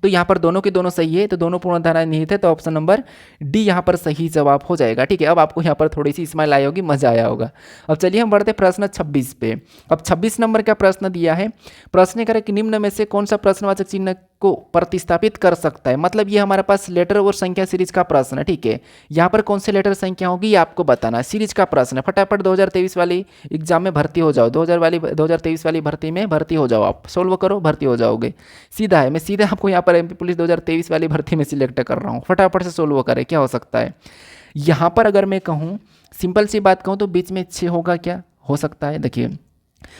तो यहाँ पर दोनों की दोनों सही है, तो दोनों पूर्ण धारणाएं निहित है, तो ऑप्शन नंबर डी यहाँ पर सही जवाब हो जाएगा, ठीक है। अब आपको यहाँ पर थोड़ी सी स्माइल आई होगी, मजा आया होगा। अब चलिए हम बढ़ते प्रश्न 26 पे। अब 26 नंबर का प्रश्न दिया है, प्रश्न करें कि निम्न में से कौन सा प्रश्नवाचक चिन्ह को प्रतिस्थापित कर सकता है। मतलब ये हमारे पास लेटर और संख्या सीरीज का प्रश्न है, ठीक है। यहाँ पर कौन से लेटर संख्या होगी ये आपको बताना है, सीरीज का प्रश्न है। फटाफट 2023 वाली एग्जाम में भर्ती हो जाओ, 2023 वाली भर्ती में भर्ती हो जाओ, आप सोल्व करो, भर्ती हो जाओगे। सीधा है, मैं सीधे आपको यहाँ पर एमपी पुलिस 2023 वाली भर्ती में सिलेक्ट कर रहा हूँ। फटाफट से सोल्व करें, क्या हो सकता है यहाँ पर। अगर मैं कहूँ, सिंपल सी बात कहूँ, तो बीच में 6 होगा, क्या हो सकता है। देखिए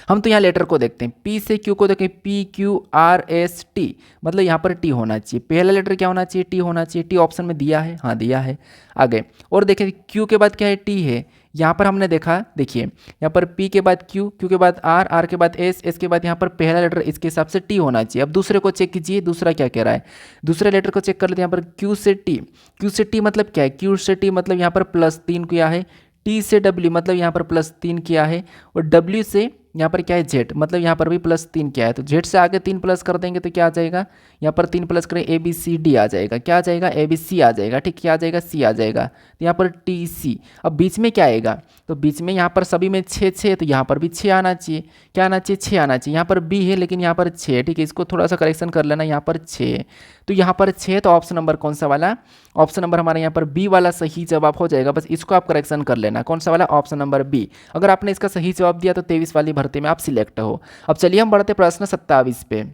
हम तो यहाँ लेटर को देखते हैं, पी से क्यू को देखें, PQRST, मतलब यहाँ पर टी होना चाहिए। पहला लेटर क्या होना चाहिए, टी होना चाहिए। टी ऑप्शन में दिया है, हाँ दिया है। आगे और देखें, क्यू के बाद क्या है, टी है। यहाँ पर हमने देखा, देखिए यहाँ पर पी के बाद क्यू, क्यू के बाद आर, आर के बाद एस, एस के बाद यहाँ पर पहला लेटर, इसके हिसाब से टी होना चाहिए। अब दूसरे को चेक कीजिए, दूसरा क्या कह रहा है, दूसरे लेटर को चेक कर लेते हैं। यहाँ पर क्यू से टी, क्यू से टी मतलब क्या है, क्यू से टी मतलब यहाँ पर +3 किया है। टी से डब्ल्यू मतलब यहाँ पर +3 किया है। और डब्ल्यू से यहाँ पर क्या है, जेड, मतलब यहाँ पर भी +3 क्या है। तो जेड से आगे 3 प्लस कर देंगे तो क्या आ जाएगा, यहाँ पर 3 प्लस करें, ABCD आ जाएगा। क्या आ जाएगा, ABC आ जाएगा, ठीक, क्या आ जाएगा, C आ जाएगा। तो यहाँ पर TC। अब बीच में क्या आएगा, तो बीच में यहाँ पर सभी में 6 तो यहाँ पर भी 6 आना चाहिए। क्या आना चाहिए, 6 आना चाहिए। यहाँ पर B है लेकिन यहाँ पर 6, ठीक है, इसको थोड़ा सा करेक्शन कर लेना, यहाँ पर 6, तो यहाँ पर 6। तो ऑप्शन नंबर कौन सा वाला, ऑप्शन नंबर हमारा यहाँ पर बी वाला सही जवाब हो जाएगा। बस इसको आप करेक्शन कर लेना, कौन सा वाला, ऑप्शन नंबर बी। अगर आपने इसका सही जवाब दिया तो 23 वाली भर्ती में आप सिलेक्ट हो। अब चलिए हम बढ़ते प्रश्न 27 पे।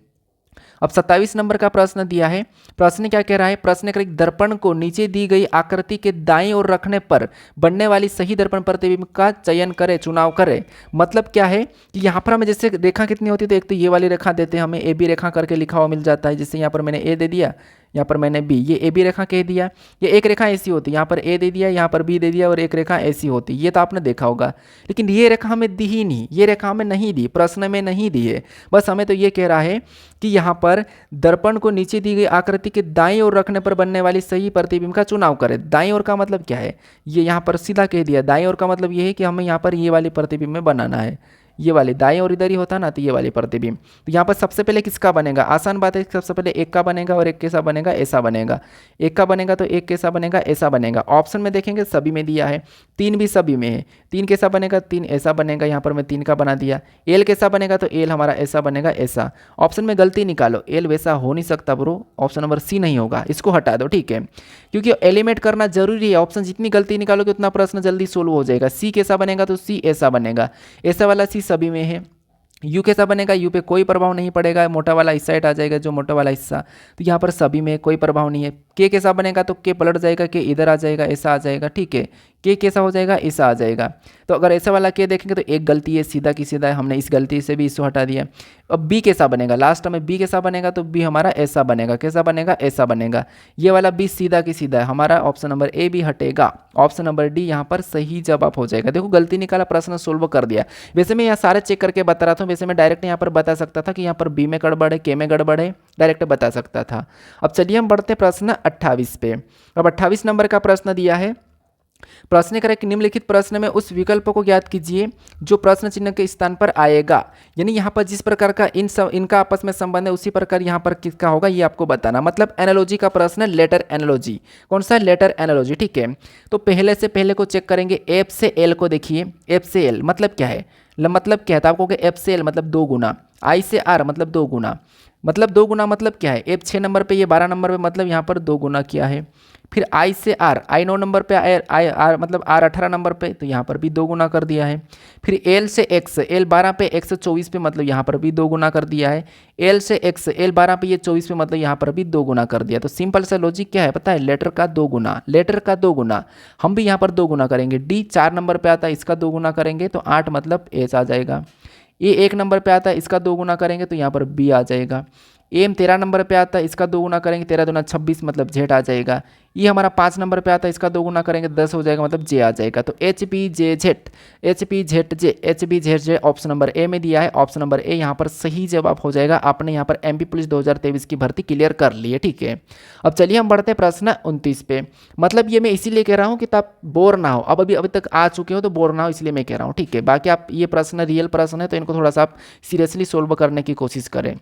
अब 27 नंबर का प्रश्न दिया है, प्रश्न क्या कह रहा है, प्रश्न करें दर्पण को नीचे दी गई आकृति के दाईं ओर रखने पर बनने वाली सही दर्पण प्रतिबिंब का चयन करें, चुनाव करें। मतलब क्या है कि यहाँ पर हमें जैसे रेखा कितनी होती है, तो एक तो ये वाली रेखा देते हैं, हमें AB रेखा करके लिखा हुआ मिल जाता है। जैसे यहाँ पर मैंने A दे दिया, यहाँ पर मैंने B, ये AB रेखा कह दिया। ये एक रेखा ऐसी होती है, यहाँ पर A दे दिया, यहाँ पर B दे दिया, और एक रेखा ऐसी होती है, ये तो आपने देखा होगा। लेकिन ये रेखा हमें दी ही नहीं, ये रेखा हमें नहीं दी, प्रश्न में नहीं दी है। बस हमें तो ये कह रहा है कि यहाँ पर दर्पण को नीचे दी गई आकृति के दाईं ओर रखने पर बनने वाली सही प्रतिबिंब का चुनाव करें। दाईं ओर का मतलब क्या है, ये यहाँ पर सीधा कह दिया। दाईं ओर का मतलब ये है कि हमें यहाँ पर ये वाली प्रतिबिंब में बनाना है, ये वाली दाएं और इधर ही होता ना, तो ये वाली प्रतिबिंब। तो यहाँ पर सबसे पहले किसका बनेगा, आसान बात है, सबसे पहले एक का बनेगा और एक कैसा बनेगा, ऐसा बनेगा। एक का बनेगा तो एक कैसा बनेगा, ऐसा बनेगा। ऑप्शन में देखेंगे सभी में दिया है, 3 भी सभी में है। 3 कैसा बनेगा, 3 ऐसा बनेगा। यहाँ पर मैं 3 का बना दिया। एल कैसा बनेगा, तो एल हमारा ऐसा बनेगा, ऐसा। ऑप्शन में गलती निकालो, एल वैसा हो नहीं सकता ब्रो, ऑप्शन नंबर सी नहीं होगा, इसको हटा दो, ठीक है, क्योंकि एलिमेंट करना जरूरी है। ऑप्शन जितनी गलती निकालोगे उतना प्रश्न जल्दी सोल्व हो जाएगा। सी कैसा बनेगा, तो सी ऐसा बनेगा, ऐसा वाला सी सभी में है। यू कैसा बनेगा, यू पे कोई प्रभाव नहीं पड़ेगा, मोटा वाला इस साइड आ जाएगा, जो मोटा वाला हिस्सा, तो यहाँ पर सभी में कोई प्रभाव नहीं है। के कैसा बनेगा, तो के पलट जाएगा, के इधर आ जाएगा, ऐसा आ जाएगा, ठीक है, के कैसा हो जाएगा, ऐसा आ जाएगा। तो अगर ऐसा वाला के देखेंगे तो एक गलती है, सीधा की सीधा है, हमने इस गलती से भी इसको हटा दिया। अब बी कैसा बनेगा, लास्ट में बी कैसा बनेगा, तो बी हमारा ऐसा बनेगा, कैसा बनेगा, ऐसा बनेगा। ये वाला बी सीधा की सीधा है, हमारा ऑप्शन नंबर ए भी हटेगा। ऑप्शन नंबर डी यहाँ पर सही जवाब हो जाएगा। देखो गलती निकाला, प्रश्न सोल्व कर दिया। वैसे मैं यहाँ सारे चेक करके बता रहा था, वैसे मैं डायरेक्ट यहाँ पर बता सकता था कि यहाँ पर बी में गड़बड़ है, के में गड़बड़ है, डायरेक्ट बता सकता था। अब चलिए हम बढ़ते प्रश्न 28 पे। अब 28 नंबर का प्रश्न दिया है। प्रश्न करें कि निम्नलिखित प्रश्न में उस विकल्प को ज्ञात कीजिए जो प्रश्न चिन्ह के स्थान पर आएगा। यानी यहाँ पर जिस प्रकार का इनका आपस में संबंध है उसी प्रकार यहाँ पर किसका होगा ये आपको बताना। मतलब एनालॉजी का प्रश्न, लेटर एनालॉजी। कौन सा, लेटर एनालॉजी, ठीक है। तो पहले से पहले को चेक करेंगे, एफ से एल को देखिए। एफ से एल मतलब क्या है, मतलब क्या है, तो आपको एफ से एल मतलब 2 गुना, आई से आर मतलब 2 गुना, मतलब 2 गुना मतलब क्या है, एफ 6 नंबर पे, ये 12 नंबर पे, मतलब यहाँ पर 2 गुना किया है। फिर आई से आर, आई 9 नंबर पे, आई आर मतलब आर 18 नंबर पे, तो यहाँ पर भी 2 गुना कर दिया है। फिर एल से एक्स, एल 12 पे, एक्स 24 पे, मतलब यहाँ पर भी 2 गुना कर दिया है। एल से एक्स, एल 12 पे, ये 24 पे, मतलब यहाँ पर भी 2 गुना कर दिया। तो सिंपल सा लॉजिक क्या है पता है, लेटर का 2 गुना, लेटर का 2 गुना। हम भी यहाँ पर 2 गुना करेंगे। डी 4 नंबर पे आता है, इसका 2 गुना करेंगे तो 8 मतलब एच आ जाएगा। ए 1 नंबर पे आता है, इसका 2 गुना करेंगे तो यहाँ पर बी आ जाएगा। एम 13 नंबर पे आता है, इसका 2 गुना करेंगे, 13 दूना 26 मतलब जेड आ जाएगा। ये हमारा 5 नंबर पे आता है, इसका 2 गुना करेंगे 10 हो जाएगा, मतलब जे आ जाएगा। तो H P J Z, H P Z J, H P Z J option number A में दिया है। ऑप्शन नंबर ए यहाँ पर सही जवाब हो जाएगा। आपने यहाँ पर एमपी पुलिस 2023 की भर्ती क्लियर कर ली है, ठीक है। अब चलिए हम बढ़ते हैं प्रश्न 29 पे। मतलब ये मैं इसीलिए कह रहा हूँ कि आप बोर ना हो, अब अभी तक आ चुके हो तो बोर ना हो, इसलिए मैं कह रहा हूँ, ठीक है। बाकी आप ये प्रश्न रियल प्रश्न है तो इनको थोड़ा सा आप सीरियसली सोल्व करने की कोशिश करें।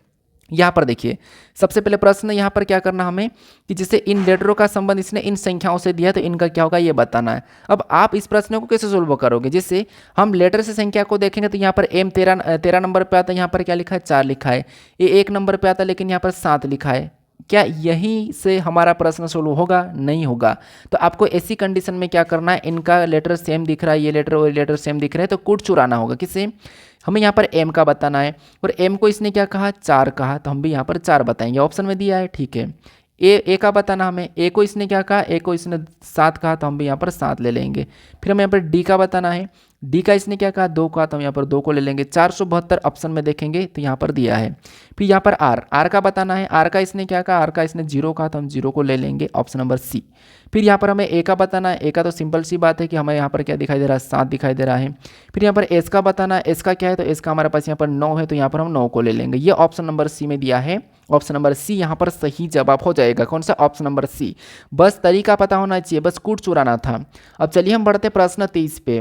यहाँ पर देखिए सबसे पहले प्रश्न यहाँ पर क्या करना हमें कि जैसे इन लेटरों का संबंध इसने इन संख्याओं से दिया तो इनका क्या होगा ये बताना है। अब आप इस प्रश्न को कैसे सोल्व करोगे, जैसे हम लेटर से संख्या को देखेंगे तो यहाँ पर एम 13 नंबर पे आता है, यहाँ पर क्या लिखा है 4 लिखा है। ए 1 नंबर पे आता है लेकिन यहाँ पर 7 लिखा है। क्या यहीं से हमारा प्रश्न सोल्व होगा, नहीं होगा। तो आपको ऐसी कंडीशन में क्या करना है, इनका लेटर सेम दिख रहा है, ये लेटर और लेटर सेम दिख रहे हैं, तो कूट चुराना होगा। किससे, हमें यहाँ पर m का बताना है और m को इसने क्या कहा 4 कहा, तो हम भी यहाँ पर 4 बताएंगे, ऑप्शन में दिया है, ठीक है। ए का बताना हमें, ए को इसने क्या कहा, ए को इसने 7 कहा, तो हम भी यहाँ पर 7 ले लेंगे। फिर हमें यहाँ पर डी का बताना है, डी का इसने क्या कहा 2 कहा, तो हम यहाँ पर 2 को ले लेंगे। 472 ऑप्शन में देखेंगे तो यहाँ पर दिया है। फिर यहाँ पर आर का बताना है, आर का इसने क्या कहा, आर का इसने 0 कहा, तो हम 0 को ले लेंगे, ऑप्शन नंबर सी। फिर यहाँ पर हमें ए का बताना है, ए का तो सिंपल सी बात है कि हमें यहाँ पर क्या दिखाई दे रहा है 7 दिखाई दे रहा है। फिर यहाँ पर एस का बताना है, एस का क्या है, तो एस का हमारे पास यहाँ पर 9 है, तो यहाँ पर हम 9 को ले लेंगे। ये ऑप्शन नंबर सी में दिया है, ऑप्शन नंबर सी यहाँ पर सही जवाब हो जाएगा। कौन सा, ऑप्शन नंबर सी। बस तरीका पता होना चाहिए, बस कूट चुराना था। अब चलिए हम बढ़ते प्रश्न 30 पे।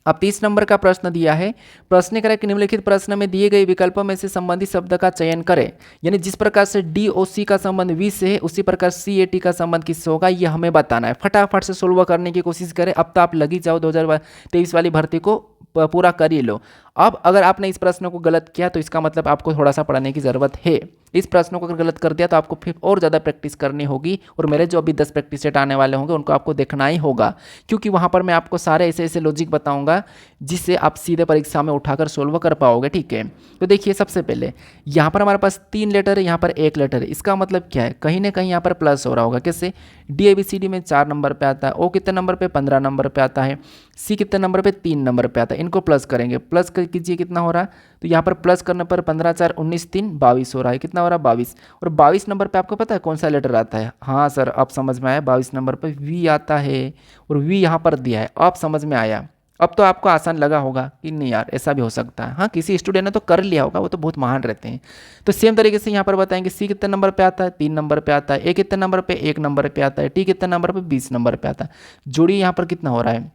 अब 30 नंबर का प्रश्न दिया है। प्रश्न करें कि निम्नलिखित प्रश्न में दिए गए विकल्पों में से संबंधित शब्द का चयन करें। यानी जिस प्रकार से डी ओ सी का संबंध वी से है उसी प्रकार सी ए टी का संबंध किससे होगा ये हमें बताना है। फटाफट से सोल्व करने की कोशिश करें। अब तो आप लगी जाओ 2023 वाली भर्ती को पूरा कर ही लो। अब अगर आपने इस प्रश्न को गलत किया तो इसका मतलब आपको थोड़ा सा पढ़ने की ज़रूरत है। इस प्रश्न को अगर गलत कर दिया तो आपको फिर और ज़्यादा प्रैक्टिस करनी होगी और मेरे जो अभी 10 प्रैक्टिस सेट आने वाले होंगे उनको आपको देखना ही होगा, क्योंकि वहाँ पर मैं आपको सारे ऐसे ऐसे लॉजिक बताऊंगा जिससे आप सीधे परीक्षा में उठाकर सोल्व कर पाओगे, ठीक है। तो देखिए सबसे पहले यहाँ पर हमारे पास 3 लेटर है, यहाँ पर 1 लेटर है। इसका मतलब क्या है, कहीं ना कहीं यहाँ पर प्लस हो रहा होगा। कैसे, डी ABCD में 4 नंबर पर आता है, ओ कितने नंबर पर 15 नंबर पर आता है, सी कितने नंबर पर 3 नंबर पर आता है। इनको प्लस करेंगे, प्लस कीजिए कितना हो रहा है, तो यहाँ पर प्लस करने पर 15 4 19 3 22 हो रहा है। कितना हो रहा है 22। और 22 नंबर पे आपको पता है कौन सा लेटर आता है, हाँ सर अब समझ में आया, 22 नंबर पे वी आता है और वी यहाँ पर दिया है। अब समझ में आया, अब तो आपको आसान लगा होगा कि नहीं यार ऐसा भी हो सकता है। हाँ किसी स्टूडेंट ने तो कर लिया होगा, वो तो बहुत महान रहते हैं। तो सेम तरीके से यहाँ पर बताएंगे सी कितने नंबर पे आता है, 3 नंबर पे आता है, ए कितने नंबर पे 1 नंबर पे आता है, टी कितने नंबर पे 20 नंबर पे आता है। जोड़िए यहाँ पर कितना हो रहा है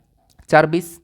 4 20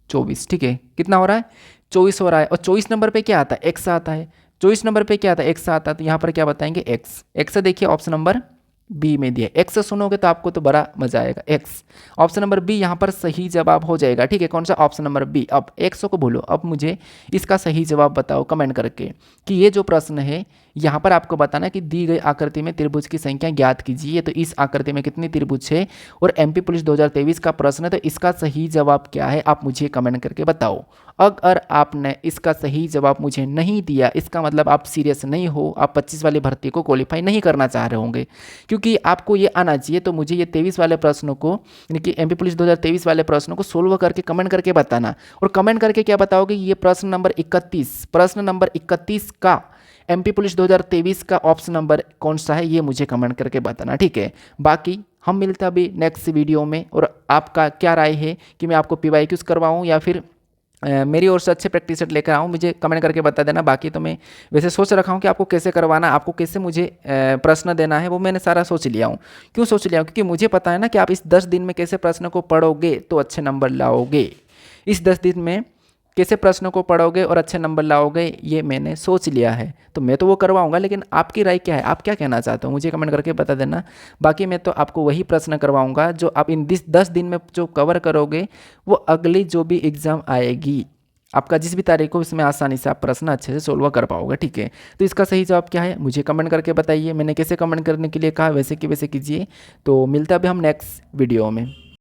24, ठीक है। कितना हो रहा है 24 हो रहा है। और 24 नंबर पे क्या आता है, एक्स आता है। 24 नंबर पे क्या आता है, एक्स आता है। तो यहाँ पर क्या बताएंगे एक्स। एक्स देखिए ऑप्शन नंबर बी में दिया। एक्स सुनोगे तो आपको तो बड़ा मजा आएगा। एक्स ऑप्शन नंबर बी यहाँ पर सही जवाब हो जाएगा, ठीक है। कौन सा, ऑप्शन नंबर बी। अब एक्स को भूलो, अब मुझे इसका सही जवाब बताओ कमेंट करके कि ये जो प्रश्न है यहाँ पर आपको बताना है कि दी गई आकृति में त्रिभुज की संख्या ज्ञात कीजिए। तो इस आकृति में कितनी त्रिभुज है और एमपी पुलिस 2023 का प्रश्न है, तो इसका सही जवाब क्या है आप मुझे कमेंट करके बताओ। अगर आपने इसका सही जवाब मुझे नहीं दिया इसका मतलब आप सीरियस नहीं हो, आप 25 वाली भर्ती को क्वालिफाई नहीं करना चाह रहे होंगे, क्योंकि क्योंकि आपको ये आना चाहिए। तो मुझे ये 23 वाले प्रश्नों को, यानी कि एमपी पुलिस 2023 वाले प्रश्नों को सोल्व करके कमेंट करके बताना। और कमेंट करके क्या बताओगे, ये प्रश्न नंबर 31 का एमपी पुलिस 2023 का ऑप्शन नंबर कौन सा है, ये मुझे कमेंट करके बताना, ठीक है। बाकी हम मिलते हैं अभी नेक्स्ट वीडियो में, और आपका क्या राय है कि मैं आपको PYQs करवाऊँ या फिर मेरी ओर से अच्छे प्रैक्टिस सेट लेकर आऊँ, मुझे कमेंट करके बता देना। बाकी तो मैं वैसे सोच रखा हूँ कि आपको कैसे करवाना, आपको कैसे मुझे प्रश्न देना है, वो मैंने सारा सोच लिया हूँ। क्यों सोच लिया हूँ, क्योंकि मुझे पता है ना कि आप इस 10 दिन में कैसे प्रश्न को पढ़ोगे तो अच्छे नंबर लाओगे। इस 10 दिन में कैसे प्रश्नों को पढ़ोगे और अच्छे नंबर लाओगे, ये मैंने सोच लिया है। तो मैं तो वो करवाऊंगा, लेकिन आपकी राय क्या है, आप क्या कहना चाहते हो, मुझे कमेंट करके बता देना। बाकी मैं तो आपको वही प्रश्न करवाऊंगा जो आप इन 10 दिन में जो कवर करोगे, वो अगली जो भी एग्ज़ाम आएगी आपका जिस भी तारीख को, इसमें आसानी से आप प्रश्न अच्छे से सोल्व कर पाओगे, ठीक है। तो इसका सही जवाब क्या है मुझे कमेंट करके बताइए। मैंने कैसे कमेंट करने के लिए कहा, वैसे कि वैसे कीजिए। तो मिलता है अभी हम नेक्स्ट वीडियो में।